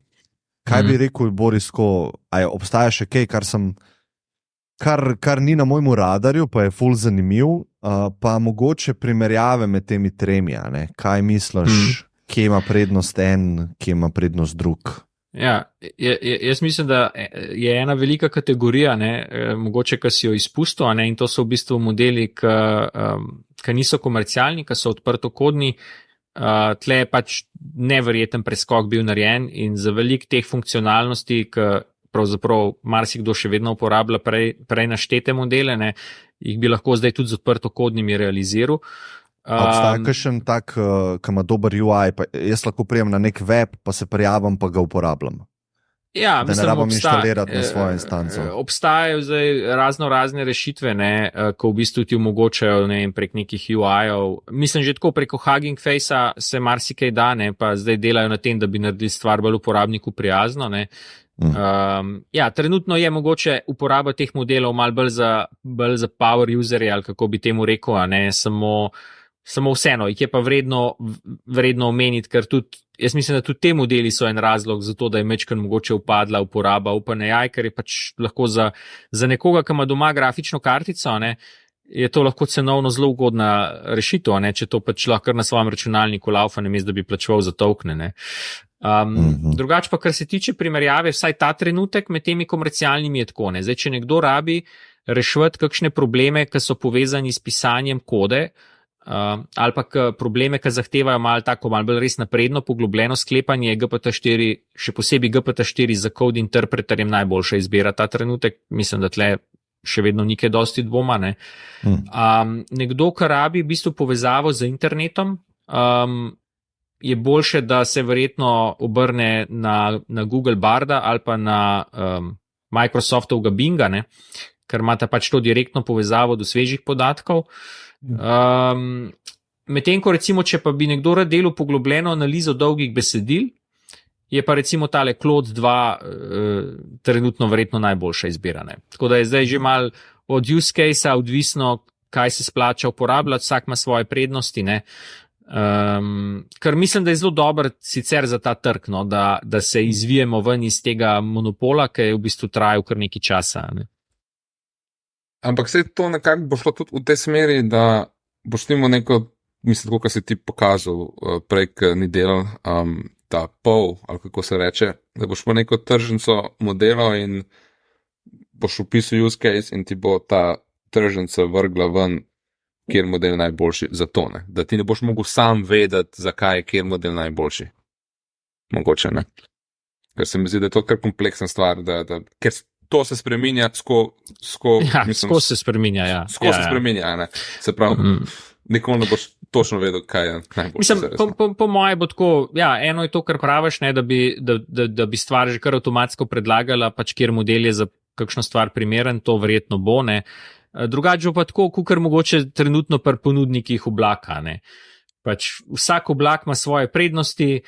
Kaj bi rekel, Boris, obstaja še kaj, kar ni na mojemu radarju, pa je ful zanimiv, pa mogoče primerjave med temi tremi, ne. Kaj misliš, kje ima prednost en, kje ima prednost drug? Ja, jaz mislim, da je ena velika kategorija, ne, mogoče, ki si jo izpustil, ne, in to so v bistvu modeli, ki niso komercialni, ki so odprtokodni. Tle je pač neverjeten preskok bil narejen in za velik teh funkcionalnosti, ki pravzaprav marsikdo še vedno uporablja prej naštete modele, ne, jih bi lahko zdaj tudi z odprtokodnimi realiziral. Obstaja kakšen tak, ki ima dober UI, pa jaz lahko prijem na nek web, pa se prijavim, pa ga uporabljam. Ja, da ne rabim inštalirati na svojo instanco. Obstajajo zdaj razne rešitve, ne, ko v bistvu ti omogočajo, ne, prek nekih UI-ov. Mislim, že tako preko Hugging Facea se marsikaj da, ne, pa zdaj delajo na tem, da bi naredili stvar bolj uporabniku prijazno, ne. Ja, trenutno je mogoče uporaba teh modelov malo bolj za power userje, ali kako bi temu rekel, a ne, samo vseeno, jih je pa vredno omeniti, ker tudi, jaz mislim, da tudi te modeli so en razlog za to, da je mečkar mogoče upadla uporaba OpenAI, ker je pač lahko za nekoga, ki ima doma grafično kartico, ne, je to lahko cenovno zelo ugodna rešitev, ne, če to pač lahko na svojem računalniku laufa, namesto da bi plačeval za tokene, ne. Drugače pa, kar se tiče primerjave, vsaj ta trenutek med temi komercialnimi je tako, ne. Zdaj, če nekdo rabi reševati kakšne probleme, ki so povezani s pisanjem kode, ali pa probleme, ki zahtevajo malo bolj res napredno, poglobljeno sklepanje, GPT-4, še posebej GPT-4 za code interpreterjem najboljša izbira ta trenutek, mislim, da tle še vedno nikaj dosti dvoma, ne. Nekdo, ki rabi v bistvu povezavo z internetom, je boljše, da se verjetno obrne na Google Barda ali pa na Microsoftovega Binga, ne, ker imata pač to direktno povezavo do svežih podatkov. Medtem ko recimo, če pa bi nekdo rad delal poglobljeno analizo dolgih besedil, je pa recimo tale Claude 2 trenutno verjetno najboljša izbira, ne. Tako da je zdaj že malo od use case-a odvisno, kaj se splača uporabljati, vsak ima svoje prednosti, ne. Ker mislim, da je zelo dober sicer za ta trg, no, da se izvijemo ven iz tega monopola, ki je v bistvu trajal kar nekaj časa, ne. Ampak se to nekako bo šlo tudi v tej smeri, da boš imel neko, mislim, tako, kar si ti pokazal prej, ki ni delal, ta pol, ali kako se reče, da boš imel neko tržnico modelov in boš upisal use case in ti bo ta tržnica vrgla ven, kjer model najboljši za to, ne. Da ti ne boš mogel sam vedeti, zakaj je kjer model najboljši. Mogoče, ne. Ker se mi zdi, da je to kar kompleksna stvar, ker to se spreminja skozi se spreminja, ja. Skozi se spreminja, ne. Se pravi, nikoli ne boš točno vedel, kaj je najboljše. Mislim, po moje bo tako, ja, eno je to, kar praviš, ne, da bi stvar že kar avtomatsko predlagala, pač kjer model je za kakšno stvar primeren, to verjetno bo, ne. Drugače pa tako, kakor mogoče trenutno pri ponudnikih oblaka, ne. Pač vsak oblak ima svoje prednosti,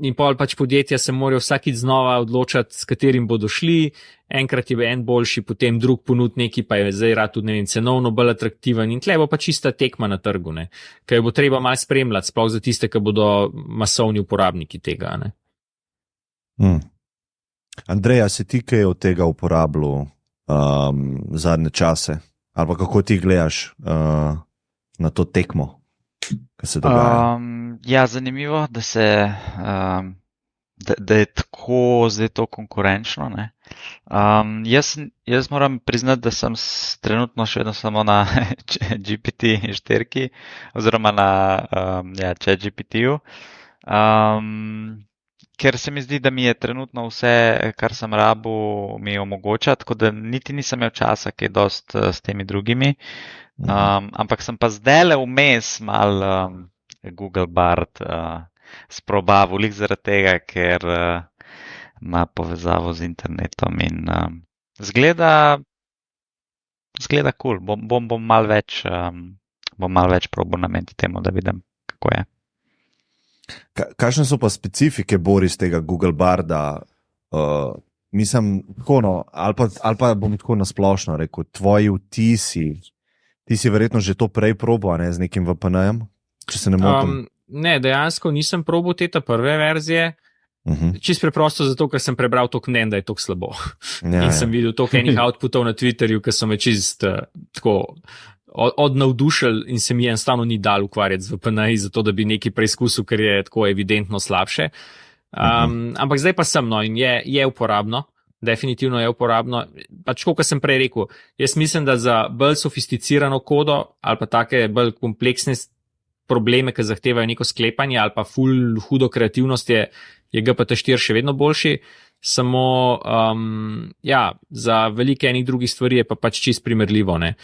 In pol pač podjetja se morajo vsakič znova odločati, s katerim bodo šli. Enkrat je en boljši, potem drug ponud neki, pa je zdaj rad tudi, ne vem, cenovno bolj atraktiven in tle bo pa čista tekma na trgu, ne. Ker bo treba malo spremljati, sploh za tiste, ki bodo masovni uporabniki tega, ne. Andreja, si ti kaj od tega uporabljal zadnje čase? Ali pa kako ti gledaš na to tekmo, kaj se dogaja? Ja, zanimivo, da je tako zdaj to konkurenčno, ne. Jaz moram priznati, da sem trenutno še vedno samo na GPT-4 oziroma na ChatGPT-ju, ker se mi zdi, da mi je trenutno vse, kar sem rabil, mi omogoča, tako da niti nisem imel časa, kaj dost s temi drugimi. Ampak sem pa zdajle vmes mal Google Bard sprobavil, lik zaradi tega, ker ima povezavo z internetom in zgleda cool. Bom malo več probal nameniti temu, da vidim, kako je. Kakšne so pa specifike, Boris, tega Google Barda? Mislim, tako no, ali pa bom tako nasplošno rekel, tvoji vtisi, ti si verjetno že to prej probal, ne, z nekim VPN-jem, če se ne motim? Ne, dejansko nisem probal te prve verzije, čist preprosto zato, ker sem prebral toliko mnen, da je toliko slabo. In sem videl toliko enih outputov na Twitterju, ki so me čist tako odnavdušili in se mi enostavno ni dal ukvarjati z VPN-ji, zato da bi nekaj preizkusil, ker je tako evidentno slabše. Ampak zdaj pa sem, no, in je uporabno. Definitivno je uporabno. Pač, kot sem prej rekel, jaz mislim, da za bolj sofisticirano kodo ali pa take bolj kompleksne probleme, ki zahtevajo neko sklepanje ali pa ful hudo kreativnost, je GPT-4 še vedno boljši. Samo, za velike enih drugih stvari je pa pač čist primerljivo, ne.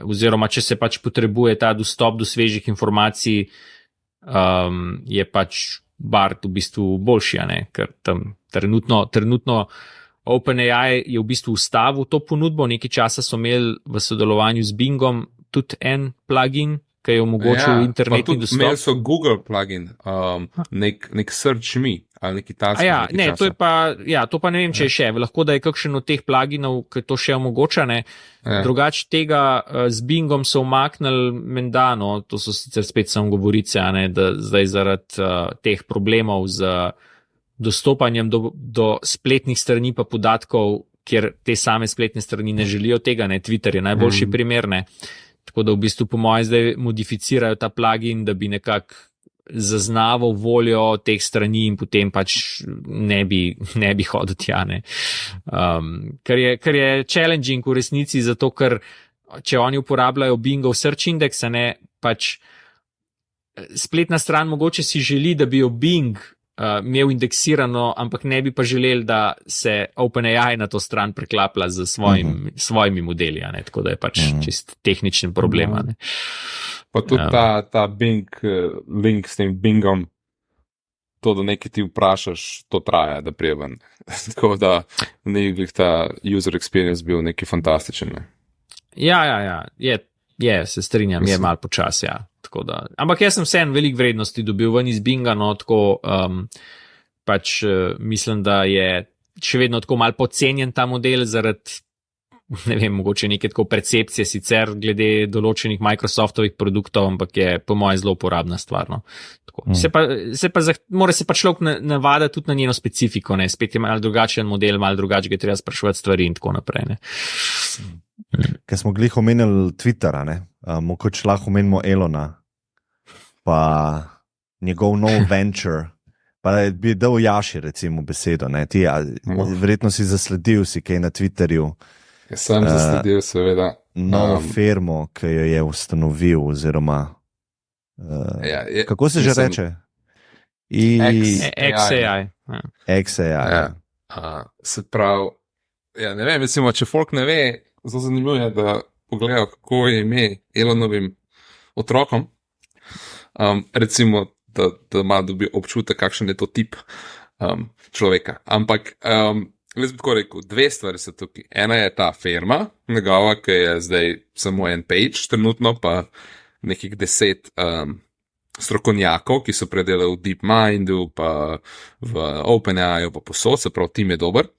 Oziroma, če se pač potrebuje ta dostop do svežih informacij, je pač Bard v bistvu boljši, ne, ker tam trenutno OpenAI je v bistvu ustavil to ponudbo, nekaj časa so imeli v sodelovanju z Bingom tudi en plugin, ki je omogočil internetni dostop. Imeli so Google plugin, nek Search Me, ali neki task. To pa ne vem, če je še. Lahko da je kakšen od teh pluginov, ki to še omogoča, ne. Drugače tega z Bingom so umaknili menda, no, to so sicer spet samo govorice, ne, da zdaj zaradi teh problemov z dostopanjem do spletnih strani pa podatkov, kjer te same spletne strani ne želijo tega, ne. Twitter je najboljši primer, ne. Tako da v bistvu po mojem zdaj modificirajo ta plugin, da bi nekako zaznaval voljo teh strani in potem pač ne bi hodil tja, ne. Ker je challenging v resnici, zato ker če oni uporabljajo Bingov search index, ne, pač spletna stran mogoče si želi, da bi jo Bing imel indeksirano, ampak ne bi pa želeli, da se OpenAI na to stran preklapla z svojimi modeli, ne, tako da je pač čist tehnični problem, ne. Pa tudi ta Bing link s tem Bingom, to, da nekaj ti vprašaš, to traja, da prije ven. Tako da nekaj ta user experience bil nekaj fantastičen, ne. Se strinjam, je malo počas, ja. Tako da, ampak jaz sem vseeno veliko vrednosti dobil ven iz Binga, no, tako pač mislim, da je še vedno tako malo podcenjen ta model zaradi, ne vem, mogoče neke tako percepcije sicer glede določenih Microsoftovih produktov, ampak je po mojem zelo uporabna stvar, no. Tako. Mora se pa človek navaditi tudi na njeno specifiko, ne. Spet je malo drugačen model, malo drugače ga treba spraševati stvari in tako naprej, ne. Ker smo glih omenili Twittera, ne, mogoče lahko omenimo Elona, pa njegov nov venture, pa bi dal Jaši recimo besedo, ne, ti, verjetno si zasledil si kaj na Twitterju. Jaz sem zasledil, seveda. Novo firmo, ki jo je ustanovil, oziroma, kako se že reče? XAI. XAI. Se pravi, ne vem, recimo, če folk ne ve, zelo zanimivo je, da pogledajo, kako je ime Elonovim otrokom. Recimo, da malo dobi občutek, kakšen je to tip človeka. Ampak, jaz bi tako rekel, dve stvari so tukaj. Ena je ta firma, njegova, ki je zdaj samo en page, trenutno pa nekih 10 strokovnjakov, ki so predelali v DeepMindu, pa v OpenAI, pa posod, se pravi, tim je dober.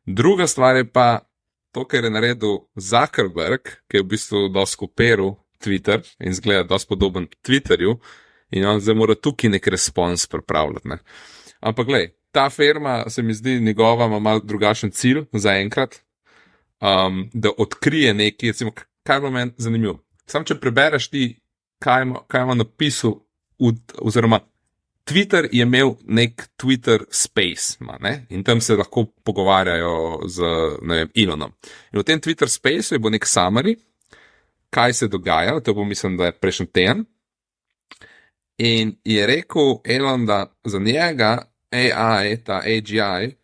Druga stvar je pa to, kar je naredil Zuckerberg, ki je v bistvu dosti kopiral Twitter in zgleda dosti podoben Twitterju in on zdaj mora tukaj nek respons pripravljati. Ne. Ampak glej, ta firma se mi zdi njegova ima malo drugačen cilj zaenkrat, da odkrije nekaj, recimo, kaj bo meni zanimivo. Sam, če prebereš ti, kaj ima napisal, oziroma Twitter je imel nek Twitter Space, ne? In tam se lahko pogovarjajo z, ne vem, Elonom. In v tem Twitter Spaceu bo nek summary, kaj se dogaja, to bo mislim, da je prejšnji teden. In je rekel Elon, da za njega AI, ta AGI,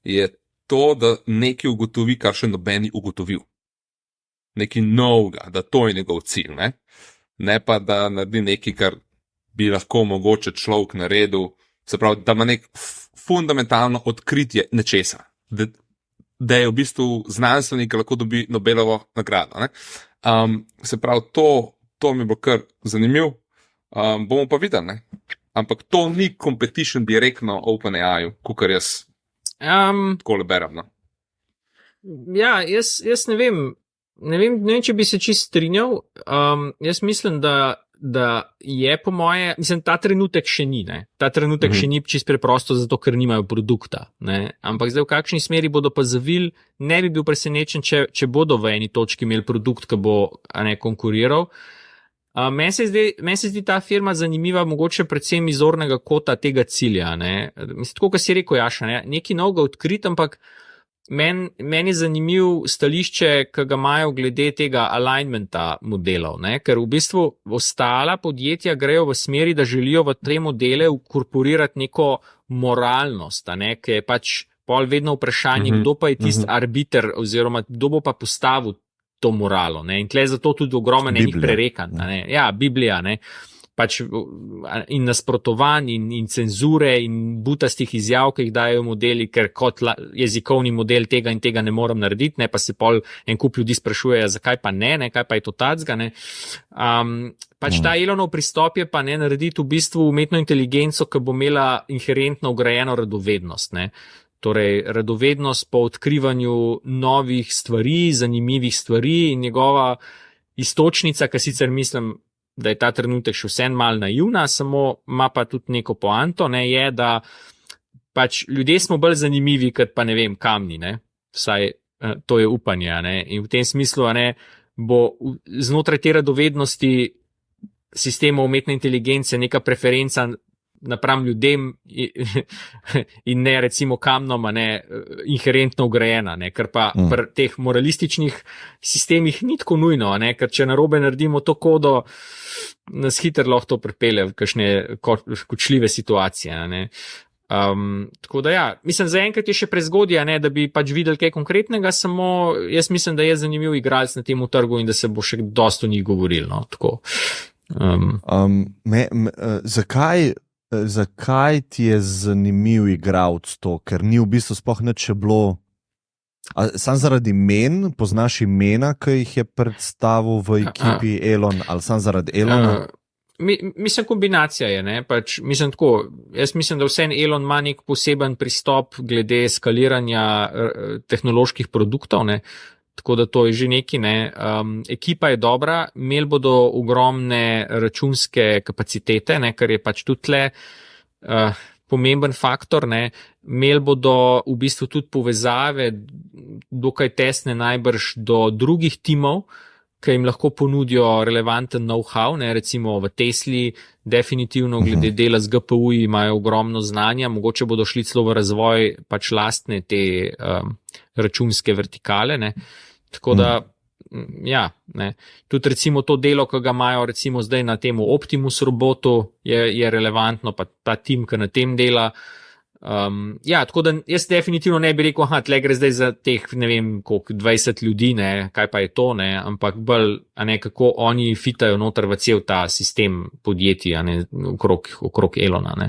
je to, da nekaj ugotovi, kar še nobeni ugotovil. Nekaj novega, da to je njegov cilj, ne pa da naredi nekaj, kar bi lahko mogoče človek naredil, se pravi, da ima nek fundamentalno odkritje nečesa, da je v bistvu znanstvenik, ki lahko dobi Nobelovo nagrado. Se pravi, to mi bo kar zanimiv, bomo pa videli, ne? Ampak to ni competition direktno OpenAI-ju, kakor jaz takole berem. No? Ja, jaz ne vem, če bi se čist strinjal. Jaz mislim, da je po moje, mislim, ta trenutek še ni, ne. Ta trenutek še ni čist preprosto zato, ker nimajo produkta, ne. Ampak zdaj v kakšni smeri bodo pa zavili, ne bi bil presenečen, če bodo v eni točki imeli produkt, ki bo konkuriral. Meni se zdi ta firma zanimiva, mogoče predvsem iz zornega kota tega cilja, ne. Mislim, tako, kot si rekel, Jaša, ne, nekaj novega odkrit, ampak meni je zanimiv stališče, ki ga imajo glede tega alignmenta modelov, ne? Ker v bistvu ostala podjetja grejo v smeri, da želijo v te modele ukorporirati neko moralnost, ne? Ki je pač pol vedno vprašanje, kdo pa je tisti arbiter oziroma kdo bo pa postavil to moralo. Ne? In tle zato tudi ogromno nekih prerekanj. Ne? Ja, Biblija, ne? Pač in nasprotovanj in cenzure in butastih izjav, ki jih dajo modeli, ker kot jezikovni model tega in tega ne morem narediti, ne, pa se pol en kup ljudi sprašujejo, zakaj pa ne, kaj pa je to tacga, ne. Pač ta Elonov pristop je pa ne narediti v bistvu umetno inteligenco, ki bo imela inherentno vgrajeno radovednost, ne. Torej, radovednost po odkrivanju novih stvari, zanimivih stvari in njegova iztočnica, ki sicer mislim, da je ta trenutek še vsem mal naivna, samo ima pa tudi neko poanto, ne, je, da pač ljudje smo bolj zanimivi, kot pa ne vem, kamni, ne, vsaj to je upanje, ne, in v tem smislu, ne, bo znotraj te radovednosti sistema umetne inteligence neka preferenca napram ljudem in ne recimo kamnom, ne, inherentno vgrajena, ne, ker pa pri teh moralističnih sistemih ni tako nujno, ne, ker če narobe naredimo to kodo, nas hitro lahko to pripelje v kakšne kočljive situacije, ne. Tako da ja, mislim, zaenkrat je še prezgodje, ne, da bi pač videli kaj konkretnega, samo jaz mislim, da je zanimiv igralec na tem trgu in da se bo še dosti o njih govorilo, no, tako. Zakaj ti je zanimiv igralec to? Ker ni v bistvu sploh nič še bilo. Sam zaradi imen, poznaš imena, ki jih je predstavil v ekipi Elon, ali sam zaradi Elona? Mislim, kombinacija je, ne, pač, mislim tako, jaz mislim, da vsem Elon ima nek poseben pristop glede skaliranja tehnoloških produktov, ne, tako da to je že neki, ne, ekipa je dobra, imeli bodo ogromne računske kapacitete, ne, kar je pač tudi tle pomemben faktor, ne, imeli bodo v bistvu tudi povezave dokaj tesne najbrž do drugih timov, ki jim lahko ponudijo relevanten know-how, ne, recimo v Tesli definitivno glede dela z GPU-ji imajo ogromno znanja, mogoče bodo šli celo v razvoj pač lastne te računske vertikale, ne, tako da, ja, ne, tudi recimo to delo, ki ga imajo recimo zdaj na temu Optimus robotu, je relevantno, pa ta tim, ki na tem dela, ja, tako da jaz definitivno ne bi rekel, tle gre zdaj za teh, ne vem, koliko 20 ljudi, ne, kaj pa je to, ne, ampak bolj, a ne, kako oni fitajo noter v cel ta sistem podjetij, a ne, okrog Elona, ne.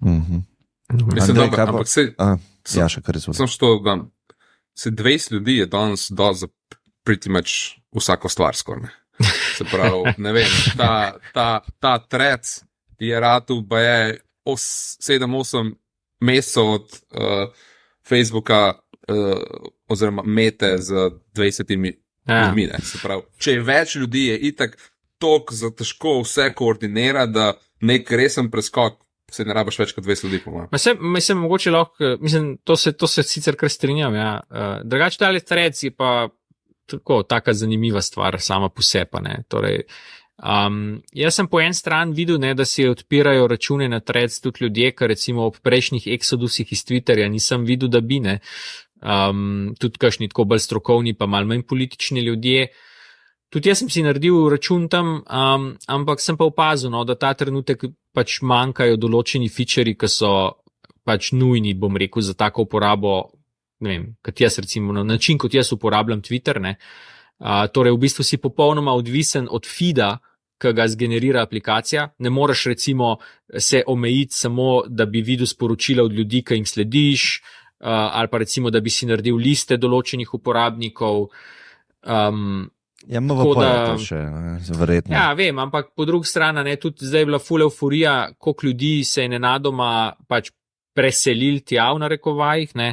Mislim, da, ampak se, ja, še kar izvoli. Sem što, da se 20 ljudi je danes za pretty much vsako stvar skoraj, ne. Se pravi, ne vem, ta thread je ratu baje 7-8 mesecev od Facebooka oziroma Mete z 20 ljudmi. Ne. Se pravi, če je več ljudi, je itak toliko za težko vse koordinira, da nek resen preskok se ne rabaš več kot 20 ljudi, po mojem. Mislim, mogoče lahko, to se sicer kar strinjam, ja. Drugače tale Threads je pa taka zanimiva stvar sama po sebi, ne. Torej, jaz sem po en stran videl, ne, da si odpirajo račune na Threads tudi ljudje, ker recimo ob prejšnjih eksodusih iz Twitterja nisem videl, da bi, ne. Tudi kakšni tako bolj strokovni pa malo manj politični ljudje. Tudi jaz sem si naredil račun tam, ampak sem pa opazil, no, da ta trenutek pač manjkajo določeni featurji, ki so pač nujni, bom rekel, za tako uporabo, ne vem, kot jaz recimo, na način, kot jaz uporabljam Twitter, ne. Torej, v bistvu si popolnoma odvisen od feeda, ki ga zgenerira aplikacija. Ne moreš recimo se omejiti samo, da bi videl sporočila od ljudi, ki jim slediš, ali pa recimo, da bi si naredil liste določenih uporabnikov. Ja, MVP je to še, verjetno. Ja, vem, ampak po drugi strani, ne, tudi zdaj je bila ful euforija, koliko ljudi se je nenadoma pač preselil tja v narekovajih, ne.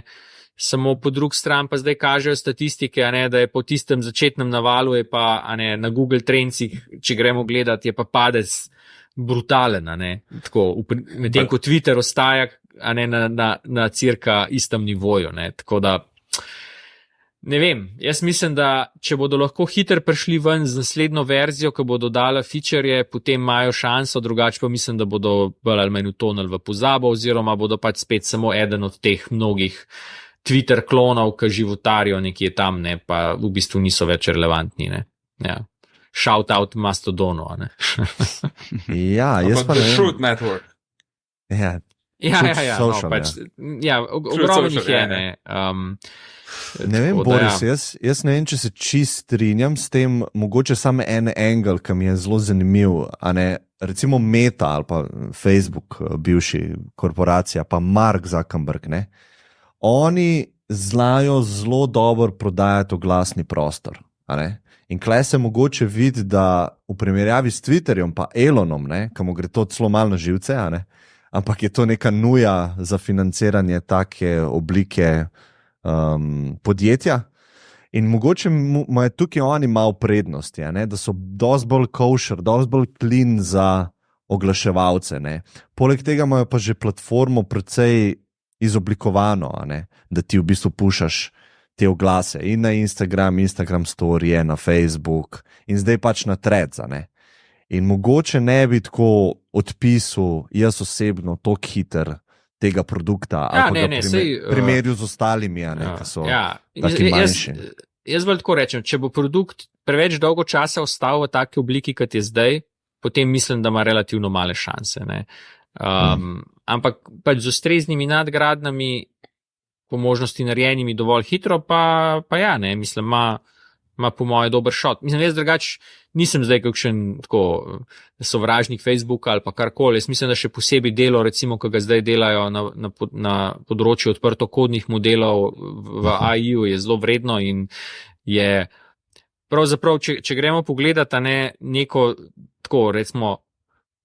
Samo po drugi strani pa zdaj kažejo statistike, ne, da je po tistem začetnem navalu je pa, ne, na Google Trendsih, če gremo gledati, je pa padec brutalen, ne. Tako, medtem ko Twitter ostaja, ne, na cirka istem nivoju, ne. Tako da ne vem, jaz mislim, da če bodo lahko hitro prišli ven z naslednjo verzijo, ki bo dodala featurje, potem imajo šanso, drugače pa mislim, da bodo bolj ali manj utonili v pozabo, oziroma bodo pač spet samo eden od teh mnogih Twitter klonov, ki životarijo nekje tam, ne, pa v bistvu niso več relevantni, ne. Ja. Shout out Mastodonu, ne. Ja, jaz pa ne vem. Truth Network. Ja, no, pač, ja, ogromno jih je, ne. Ne vem, Boris, jaz ne vem, če se čist strinjam s tem, mogoče samo en angle, ki mi je zelo zanimiv, a ne, recimo Meta ali pa Facebook, bivši korporacija, pa Mark Zuckerberg, ne, oni znajo zelo dobro prodajati oglasni prostor, a ne, in klej se mogoče vidi, da v primerjavi s Twitterjem pa Elonom, ne, ki mu gre to celo malo na živce, a ne, ampak je to neka nuja za financiranje take oblike podjetja in mogoče imajo tukaj oni malo prednosti, ne? Da so dosti bolj kosher, dosti bolj clean za oglaševalce. Ne? Poleg tega imajo pa že platformo precej izoblikovano, ne? Da ti v bistvu pušaš te oglase in na Instagram story, na Facebook in zdaj pač na Threads. Ne? In mogoče ne bi tako odpisal jaz osebno toliko hiter tega produkta, ali pa primerju z ostalimi, ki so taki manjši. Jaz bolj tako rečem, če bo produkt preveč dolgo časa ostal v taki obliki, kot je zdaj, potem mislim, da ima relativno male šanse. Ne. Ampak pač z ustreznimi nadgradnami, po možnosti narejenimi dovolj hitro, pa ja, ne, mislim, ima po moje dober shot. Mislim, jaz drugač nisem zdaj kakšen tako sovražnik Facebooka ali pa karkoli. Jaz mislim, da še posebej delo, recimo, ki ga zdaj delajo na področju odprtokodnih modelov v AI-ju je zelo vredno in je pravzaprav, če gremo pogledati, ne, neko tako, recimo,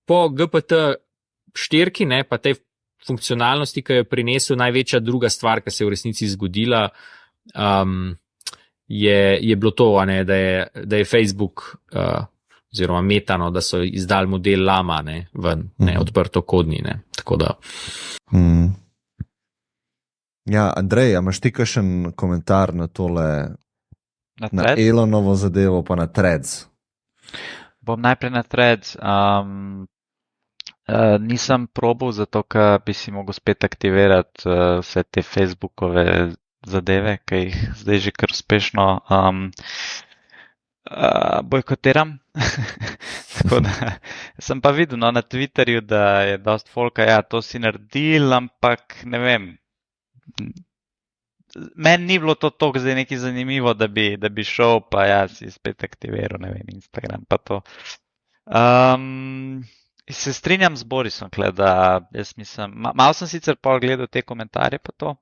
po GPT-4, ne, pa tej funkcionalnosti, ki jo je prinesel, največja druga stvar, ki se je v resnici zgodila, je bilo to, ne, da je Facebook oziroma Meta, no, da so izdali model Llama, ne, ven, ne, odprtokodni, ne, tako da. Ja, Andrej, imaš ti kakšen komentar na tole, na Elonovo zadevo, pa na Threads? Bom najprej na Threads. Nisem probal, zato ker bi si mogel spet aktivirati vse te Facebookove zadeve, ki jih zdaj že kar uspešno bojkotiram. Tako da sem pa videl, no, na Twitterju, da je dost folka, ja, to si naredil, ampak ne vem. Meni ni bilo to toliko zdaj nekaj zanimivo, da bi šel, pa ja, si spet aktiviral, ne vem, Instagram, pa to. Se strinjam z Borisom, da jaz mislim, malo sem sicer pogledal te komentarje pa to,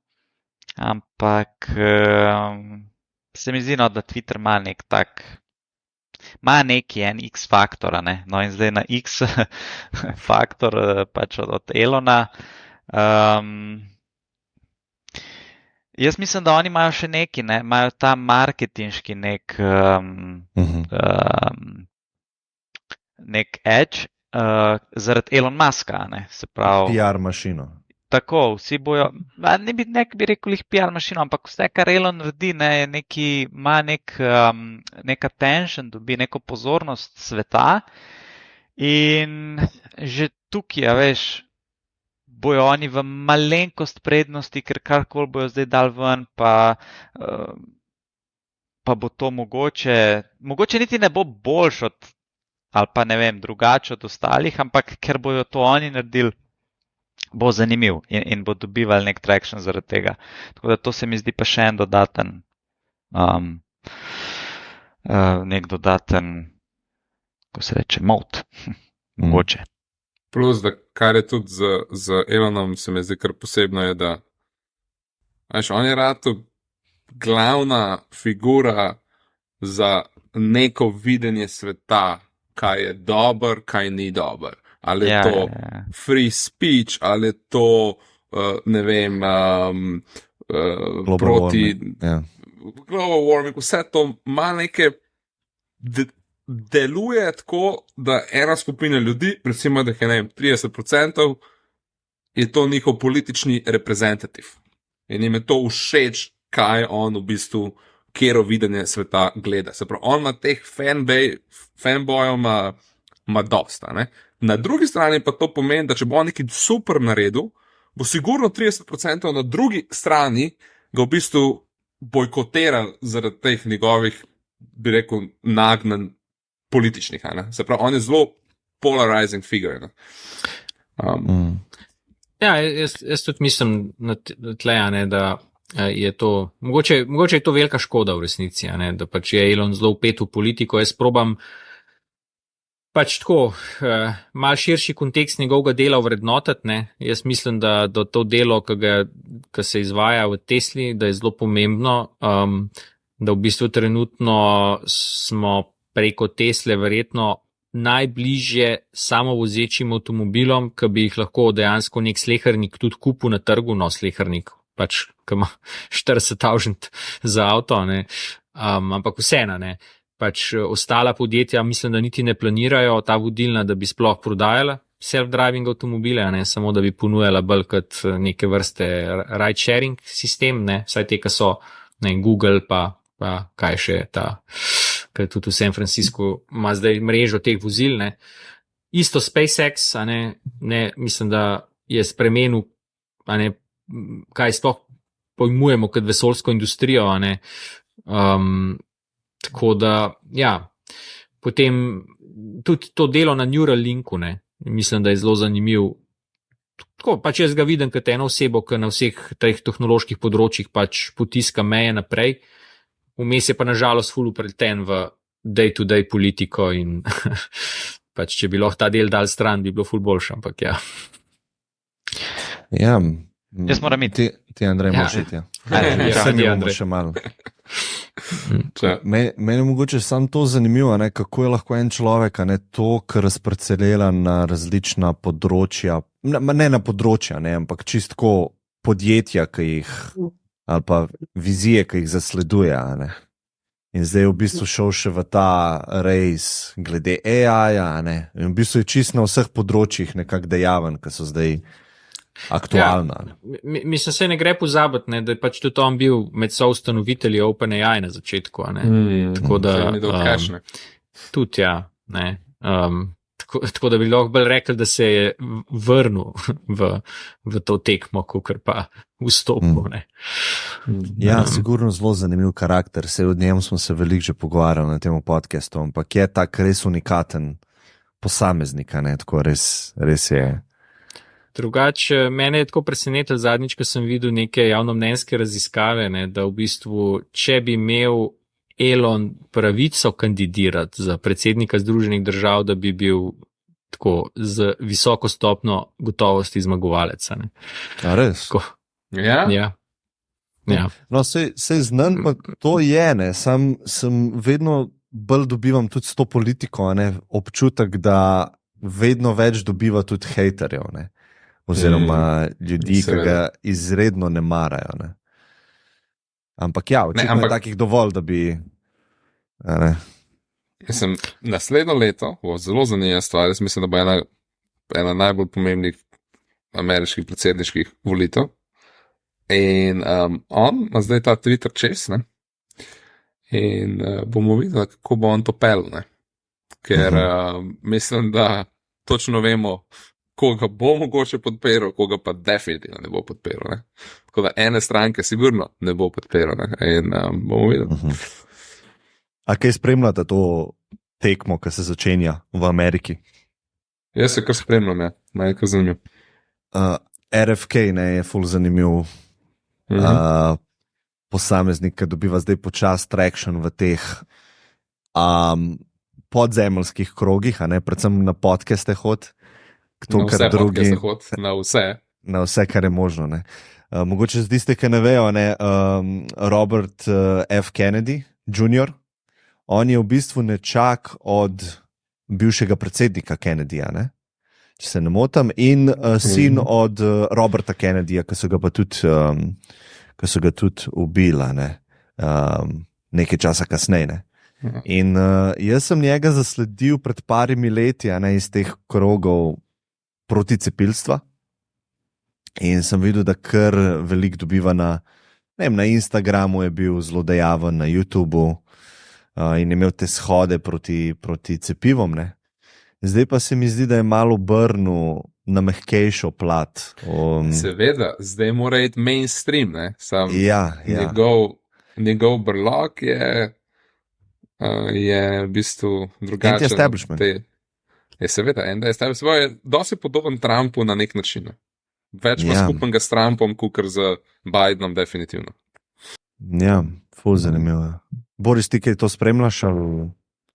ampak se mi zdi, no, da Twitter ima nek tak ima neki en X faktor, a ne. No in zdaj na X faktor pač od Elona. Jaz mislim, da oni imajo še neki, ne, imajo ta marketinški nek edge zaradi Elon Muska, ne, se pravi. PR mašino. Tako, vsi bojo, ne bi rekel jih PR mašino, ampak vse, kar Elon naredi, ne, ima nek attention, dobi neko pozornost sveta in že tukaj, a veš, bojo oni v malenkost prednosti, ker karkoli bojo zdaj dal ven, pa bo to mogoče niti ne bo boljš od, ali pa ne vem, drugače od ostalih, ampak ker bojo to oni naredili, bo zanimiv in bo dobival nek traction zaradi tega. Tako da to se mi zdi pa še en dodaten, nek dodaten, ko se reče, moat, mogoče. Plus, da kar je tudi z Elonom, se mi zdi kar posebno je, da veš, on je rado glavna figura za neko videnje sveta, kaj je dober, kaj ni dober. Ali je to free speech, ali je to, ne vem, proti global warming, vse to ima neke, deluje tako, da ena skupina ljudi, recimo, da je, ne vem, 30%, je to njihov politični reprezentativ. In jim je to všeč, kaj on v bistvu, kjero videnje sveta gleda. Se pravi, on ima teh fanbojev, ima dosta, ne. Na drugi strani pa to pomeni, da če bo on nekaj super naredil, bo sigurno 30% na drugi strani ga v bistvu bojkotiral zaradi teh njegovih, bi rekel, nagnan političnih. Se pravi, on je zelo polarizing figure. Ja, jaz tudi mislim na tle, da je to, mogoče je to velika škoda v resnici, da pač je Elon zelo vpet v politiko. Jaz probam pač tako, mal širši kontekst njegovega dela vrednotati. Jaz mislim, da to delo, ki se izvaja v Tesli, da je zelo pomembno, da v bistvu trenutno smo preko Tesle verjetno najbližje samovozečim avtomobilom, ki bi jih lahko dejansko nek slehernik tudi kupil na trgu, no slehernik, pač, ki ima 40.000 za avto, ampak vseeno, pač ostala podjetja mislim, da niti ne planirajo ta vodilna, da bi sploh prodajala self-driving avtomobile, samo da bi ponujala bolj kot neke vrste ride-sharing sistem, vsaj te, ki so Google pa kaj še ta, ker tudi v San Francisco ima zdaj mrežo teh vozil, Isto SpaceX, mislim, da je spremenil, kaj sploh pojmujemo kot vesoljsko industrijo, tako da, ja, potem tudi to delo na Neuralinku, mislim, da je zelo zanimiv. Tako, pač jaz ga vidim kot eno osebo, ki na vseh teh tehnoloških področjih pač potiska meje naprej, vmes je pa nažalost ful upleten v day-to-day politiko in pač, če bi lahko ta del dal stran, bi bilo ful boljše, ampak ja. Ja, jaz moram iti. Ti Andrej, moraš iti. Sedi Andrej. Še malo. Meni je mogoče samo to zanimivo, kako je lahko en človek toliko razparceliran na različna področja, ne na področja, ampak čistko podjetja, ki jih, ali pa vizije, ki jih zasleduje. In zdaj je v bistvu šel še v ta rejs glede AI-ja, in v bistvu je čist na vseh področjih nekako dejaven, ki so zdaj aktualna. Ja, mislim, se ne gre pozabiti, da je pač tudi on bil med soustanovitelji OpenAI na začetku. Tako da, tudi ja, tako da bi lahko bolj rekel, da se je vrnil v to tekmo, kakor pa vstopil. Ja, sigurno zelo zanimiv karakter, se od njem smo se veliko že pogovarjali na tem podcastu, ampak je tak res unikaten posameznik, tako res je. Drugače, mene je tako presenetilo zadnjič, ko sem videl neke javnomnenjske raziskave, da v bistvu, če bi imel Elon pravico kandidirati za predsednika Združenih držav, da bi bil tako z visoko stopnjo gotovosti zmagovalec. A res? Tako. Ja? Ja. No, sej znam, pa to je, sam sem vedno bolj dobivam tudi s to politiko, ne, občutek, da vedno več dobiva tudi hejterjev, ne, oziroma ljudi, ki ga izredno ne marajo. Ne. Ampak ja, očitno je takih dovolj, da bi. Ne. Naslednjo leto bo zelo zanimiva stvar. Jaz mislim, da bo ena najbolj pomembnih ameriških predsedniških volitev. In on ima zdaj ta Twitter čez, ne? In bomo videli, kako bo on to pel, ne? Ker mislim, da točno vemo, koga bo mogoče podpiral, koga pa definitivno ne bo podpiral, ne? Tako da ene stranke sigurno ne bo podpiral, ne? In bomo videli. A kaj spremljate to tekmo, ki se začenja v Ameriki? Jaz se kar spremljam, ja. Naj kar zanimiv. RFK, ne, je ful zanimiv posameznik, ki dobiva zdaj počas traction v teh podzemeljskih krogih, a ne, predvsem na podcaste hod. Na vse podcaste hod, na vse. Na vse, kar je možno, ne. Mogoče z tiste, ki ne vejo, ne, Robert F. Kennedy Jr., on je v bistvu nečak od bivšega predsednika Kennedyja, ne? Če se ne motim, in sin od Roberta Kennedyja, ki so ga tudi ubila, ne? Nekaj časa kasneje. Ne? In jaz sem njega zasledil pred parimi leti, ne, iz teh krogov proti cepilstva, in sem videl, da kar veliko dobiva na Instagramu, je bil zelo dejaven, na YouTubu, in imel te shode proti cepivom, ne. Zdaj pa se mi zdi, da je malo obrnil na mehkejšo plat. Seveda, zdaj mora iti mainstream, ne. Sam ja. Njegov brlog je v bistvu drugačen. Anti-establishment. Seveda, anti-establishment je dosti podoben Trumpu na nek način. Več ima skupnega s Trumpom, kakor z Bidenom, definitivno. Ja, ful zanimivo. Boris, ti kaj to spremljaš ali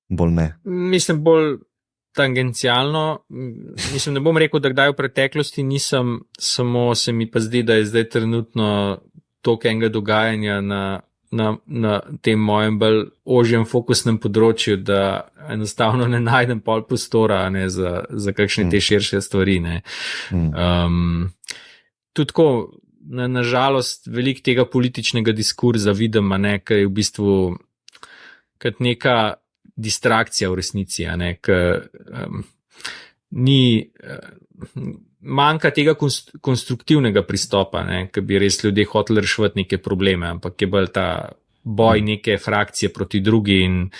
bolj ne? Mislim, bolj tangencialno. Mislim, ne bom rekel, da kdaj v preteklosti nisem, samo se mi pa zdi, da je zdaj trenutno toliko enega dogajanja na tem mojem bolj ožjem fokusnem področju, da enostavno ne najdem pol prostora, ne, za kakšne te širše stvari. Ne. Tudi tako, nažalost, veliko tega političnega diskurza vidim, ne, ker je v bistvu kot neka distrakcija v resnici, ne, manjka tega konstruktivnega pristopa, ne, ki bi res ljudje hoteli reševati neke probleme, ampak je bolj ta boj neke frakcije proti drugi in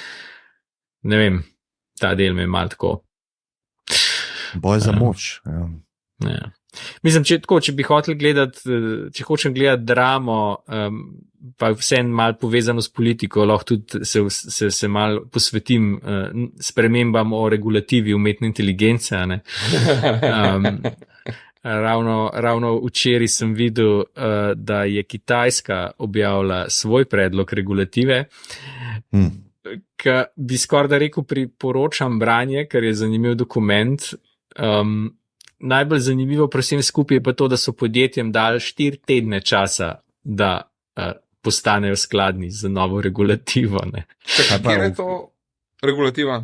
ne vem, ta del me je malo tako. Boj za moč. Ja. Mislim, če bi hotel gledati, če hočem gledati dramo, pa vsem malo povezano s politiko, lahko tudi se malo posvetim spremembam o regulativi umetne inteligence. Ne. Ravno včeraj sem videl, da je Kitajska objavila svoj predlog regulative, ki bi skoraj da rekel priporočam branje, ker je zanimiv dokument. Najbolj zanimivo pri vsem skupaj je pa to, da so podjetjem dali 4 tedne časa, da postanejo skladni z novo regulativo. Kje je to regulativa?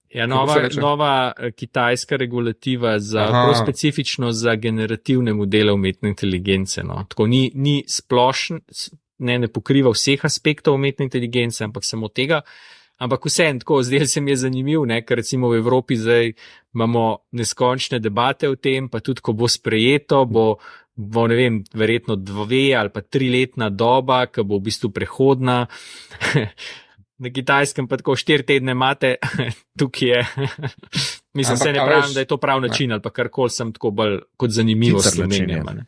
Ja, nova kitajska regulativa prav specifično za generativne modele umetne inteligence. No. Tako ni splošen, ne pokriva vseh aspektov umetne inteligence, ampak samo tega. Ampak vseeno, tako, zdaj se mi je zanimiv, ne, ker recimo v Evropi zdaj imamo neskončne debate o tem, pa tudi, ko bo sprejeto, bo ne vem, verjetno 2 ali pa 3-letna doba, ki bo v bistvu prehodna. Na Kitajskem pa tako 4 tedne imate, tukaj je. Mislim, se ne pravim, da je to prav način, ali pa karkoli sem tako bolj kot zanimivo sledenjem.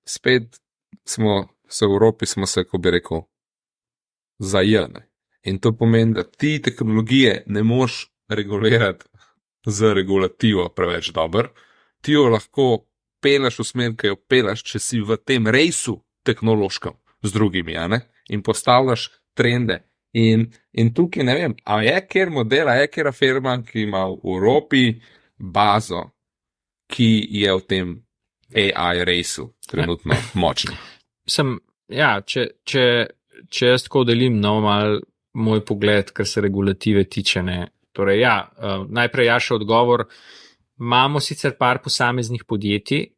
Spet smo se v Evropi, smo se, ko bi rekel, zajene. In to pomeni, da ti tehnologije ne moš regulirati z regulativo preveč dober. Ti jo lahko peleš v smer, ki jo peleš, če si v tem rejsu tehnološkem z drugimi, ne? In postavljaš trende. In tukaj ne vem, a je kjer model, a je kjera firma, ki ima v Evropi bazo, ki je v tem AI rejsu trenutno močna. Če jaz tako delim, no, moj pogled, kar se regulative tiče. Ne. Torej, najprej še odgovor. Imamo sicer par posameznih podjetij,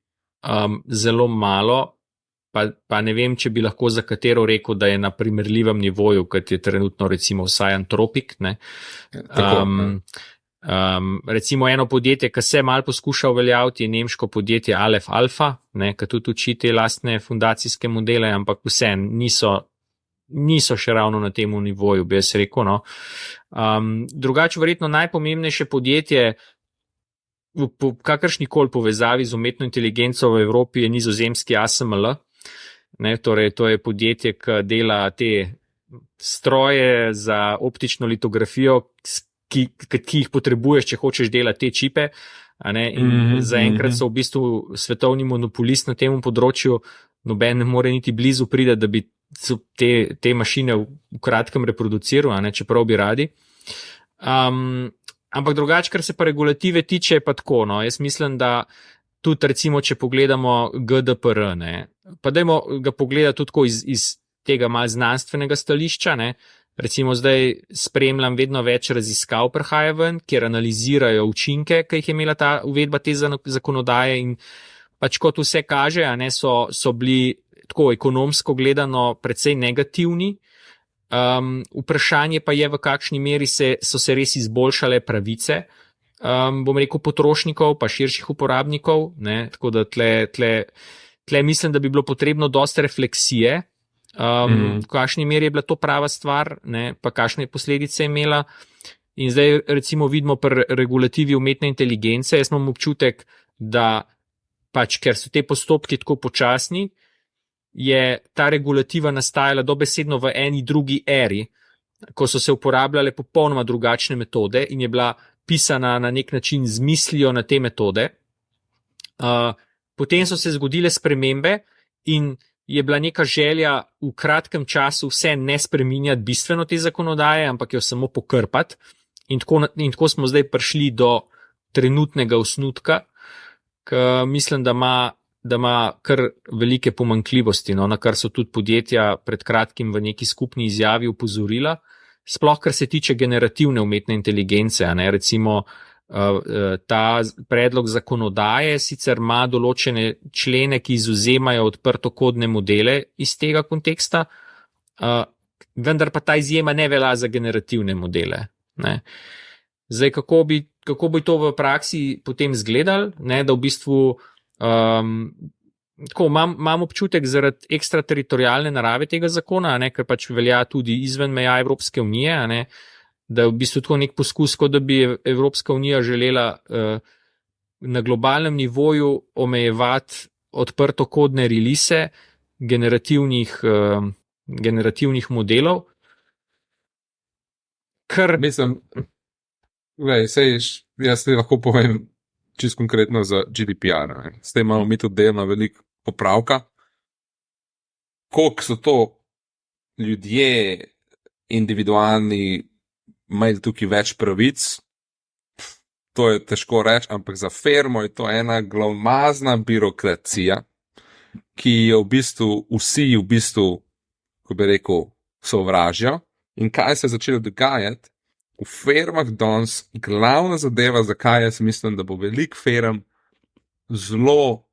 zelo malo, pa ne vem, če bi lahko za katero rekel, da je na primerljivem nivoju, kot je trenutno recimo vsaj Anthropic. Ne. Recimo eno podjetje, ki se malo poskuša uveljaviti, je nemško podjetje Aleph Alpha, ki tudi uči te lastne fundacijske modele, ampak vse niso še ravno na tem nivoju, bi jaz rekel. No. Drugače, verjetno najpomembnejše podjetje v kakršnikoli povezavi z umetno inteligenco v Evropi je nizozemski ASML. Torej, to je podjetje, ki dela te stroje za optično litografijo, ki jih potrebuješ, če hočeš delati te čipe. Zaenkrat so v bistvu svetovni monopolist na tem področju, noben ne more niti blizu priti, da bi te mašine v kratkem reproduciral, čeprav bi radi. Ampak drugače, kar se pa regulative tiče, je pa tako. No. Jaz mislim, da tudi recimo, če pogledamo GDPR, pa dajmo ga pogledati tudi tako iz tega malo znanstvenega stališča. Recimo zdaj spremljam vedno več raziskav prihaja ven, kjer analizirajo učinke, ki jih je imela ta uvedba te zakonodaje in pač kot vse kaže, so bili tako ekonomsko gledano precej negativni. Vprašanje pa je, v kakšni meri so se res izboljšale pravice, bom rekel potrošnikov pa širših uporabnikov, tako da tle mislim, da bi bilo potrebno dosti refleksije, v kakšni meri je bila to prava stvar, pa kakšne posledice je imela. In zdaj recimo vidimo pri regulativi umetne inteligence, jaz imam občutek, da pač, ker so te postopki tako počasni, je ta regulativa nastajala dobesedno v eni drugi eri, ko so se uporabljale popolnoma drugačne metode in je bila pisana na nek način z mislijo na te metode. Potem so se zgodile spremembe in je bila neka želja v kratkem času vse ne spreminjati bistveno te zakonodaje, ampak jo samo pokrpati. In tako smo zdaj prišli do trenutnega osnutka, ki mislim, da ima kar velike pomanjkljivosti, na kar so tudi podjetja pred kratkim v neki skupni izjavi opozorila, sploh kar se tiče generativne umetne inteligence. Recimo ta predlog zakonodaje sicer ima določene člene, ki izvzemajo odprtokodne modele iz tega konteksta, vendar pa ta izjema ne velja za generativne modele. Zdaj, kako bi to v praksi potem izgledalo, da v bistvu tako imam občutek zaradi ekstrateritorialne narave tega zakona, ker pač velja tudi izven meja Evropske unije, da je v bistvu tako nek poskus, kot da bi Evropska unija želela na globalnem nivoju omejevati odprtokodne release generativnih modelov. Mislim, jaz ti lahko povem čisto konkretno za GDPR. S tem imamo mi tudi delno veliko popravka. Koliko so to ljudje individualni imeli tukaj več pravic, to je težko reči, ampak za firmo je to ena glomazna birokracija, ki jo vsi v bistvu, ko bi rekel, sovražijo. In kaj se je začelo dogajati? V firmah danes glavna zadeva, zakaj jaz mislim, da bo veliko firm zelo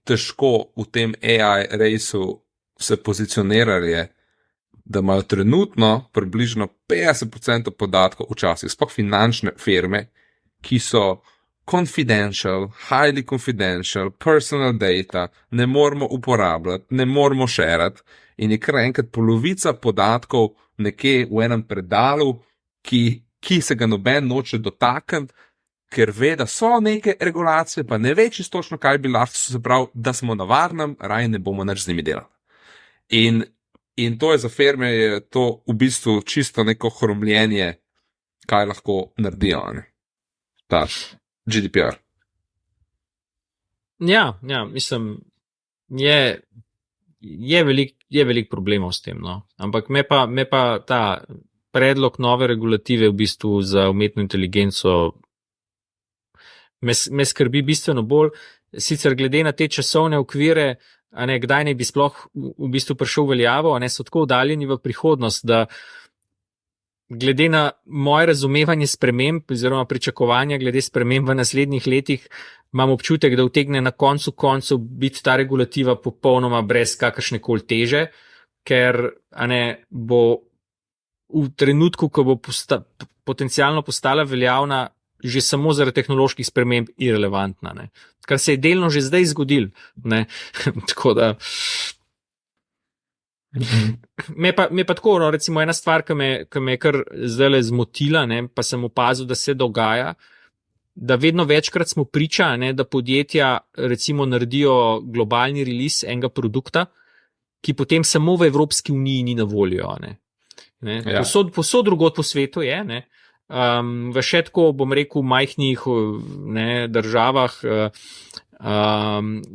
težko v tem AI raceu se pozicionirali, da imajo trenutno približno 50% podatkov včasih, sploh finančne firme, ki so confidential, highly confidential, personal data, ne moramo uporabljati, ne moramo šerati in je kar enkrat polovica podatkov nekje v enem predalu, ki se ga noben noče dotakniti, ker ve, da so neke regulacije, pa ne ve čisto točno, kaj bi lahko, se pravi, da smo na varnem, raje ne bomo nič z njimi delali. In to je za firme, je to v bistvu čisto neko hromljenje, kaj lahko naredijo, ta GDPR. Ja, mislim, je veliko problemov s tem, no. Ampak me pa ta predlog nove regulative v bistvu za umetno inteligenco me skrbi bistveno bolj, sicer glede na te časovne okvire, kdaj ne bi sploh v bistvu prišel v veljavo, so tako oddaljeni v prihodnost, da glede na moje razumevanje sprememb oziroma pričakovanja glede sprememb v naslednjih letih, imam občutek, da utegne na koncu biti ta regulativa popolnoma brez kakršne koli teže, ker bo v trenutku, ko bo potencialno postala veljavna, že samo zaradi tehnoloških sprememb irelevantna, ne. Kar se je delno že zdaj zgodil, ne. Tako da me pa tako, no, recimo ena stvar, ki me je kar zdajle zmotila, ne, pa sem opazil, da se dogaja, da vedno večkrat smo priča, ne, da podjetja recimo naredijo globalni release enega produkta, ki potem samo v Evropski uniji ni na voljo, ne. Ja. Posod drugod po svetu je, ne. V še tako, bom rekel, majhnih državah.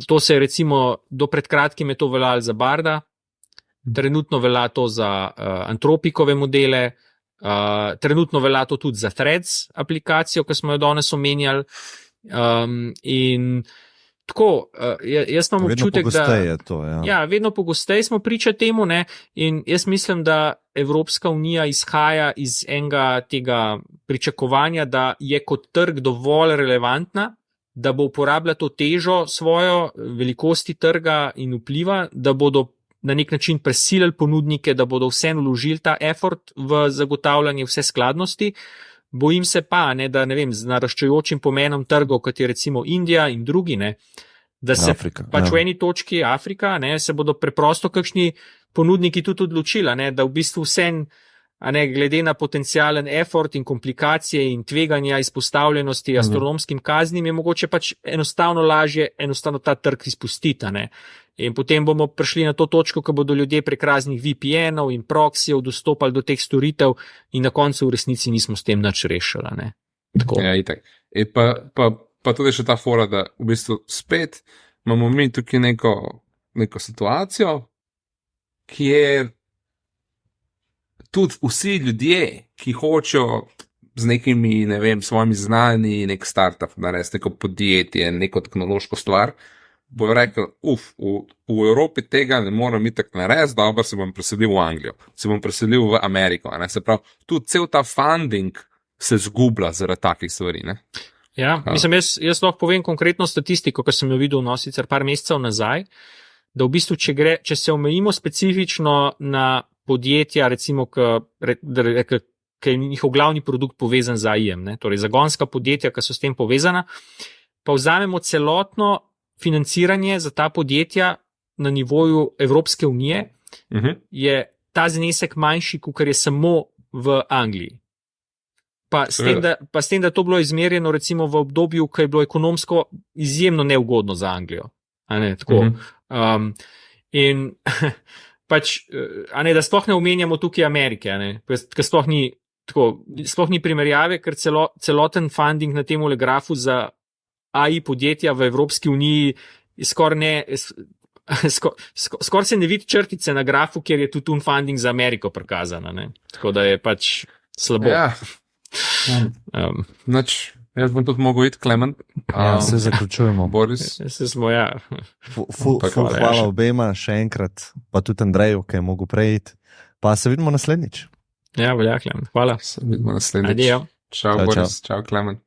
To se je recimo do pred kratkim je to veljalo za Barda, trenutno velja to za Antropikove modele, trenutno velja to tudi za Threads aplikacijo, ki smo jo danes omenjali. In tako, jaz imam občutek, da je to, ja, vedno pogosteje smo priča temu, ne, in jaz mislim, da Evropska unija izhaja iz enega tega pričakovanja, da je kot trg dovolj relevantna, da bo uporabljala to težo svojo velikosti trga in vpliva, da bodo na nek način prisilili ponudnike, da bodo vseeno vložili ta effort v zagotavljanje vse skladnosti. Bojim se pa, ne, da ne vem, z naraščajočim pomenom trgov, kot je recimo Indija in drugi, ne, da se Afrika, v eni točki Afrika, ne, se bodo preprosto kakšni ponudniki tudi odločila, ne, da v bistvu vsem, glede na potencialen effort in komplikacije in tveganja izpostavljenosti astronomskim kaznim, je mogoče enostavno lažje ta trg izpustiti, ne. In potem bomo prišli na to točko, ko bodo ljudje prek raznih VPN-ov in proksijev dostopali do teh storitev in na koncu v resnici nismo s tem nič rešili, ne. Tako. Ja, itak. Pa tudi še ta fora, da v bistvu spet imamo mi tukaj neko situacijo, kjer tudi vsi ljudje, ki hočejo z nekimi, ne vem, svojimi znanji, nek startup narediti, neko podjetje, neko tehnološko stvar, bojo rekli, v Evropi tega ne moram itak narediti, dobro, se bom preselil v Anglijo, se bom preselil v Ameriko, ne, se pravi, tudi cel ta funding se zgublja zaradi takih stvari, ne. Ja, mislim, jaz lahko povem konkretno statistiko, ki sem jo videl, no, sicer par mesecev nazaj, da v bistvu, če se omejimo specifično na podjetja, recimo, ki je njihov glavni produkt povezan z AI-jem, ne, torej zagonska podjetja, ki so s tem povezana, pa vzamemo celotno financiranje za ta podjetja na nivoju Evropske unije, je ta znesek manjši, kot je samo v Angliji. Pa s tem, da to bilo izmerjeno recimo v obdobju, ko je bilo ekonomsko izjemno neugodno za Anglijo. Tako. In da sploh ne omenjamo tukaj Amerike, ker sploh ni primerjave, ker celoten funding na tem grafu za AI podjetja v Evropski uniji skoraj se ne vidi črtice na grafu, kjer je tudi funding za Ameriko prikazana. Tako da je slabo. Ja. Jaz bom tudi mogel iti, Klemen. Se zaključujemo. Boris. Se smo, ja. Hvala obema še enkrat, pa tudi Andreju, ki je mogel prejiti. Pa se vidimo naslednjič. Ja, velja, Klemen. Hvala. Se vidimo naslednjič. Adijo. Čau, Boris. Čau, Klemen.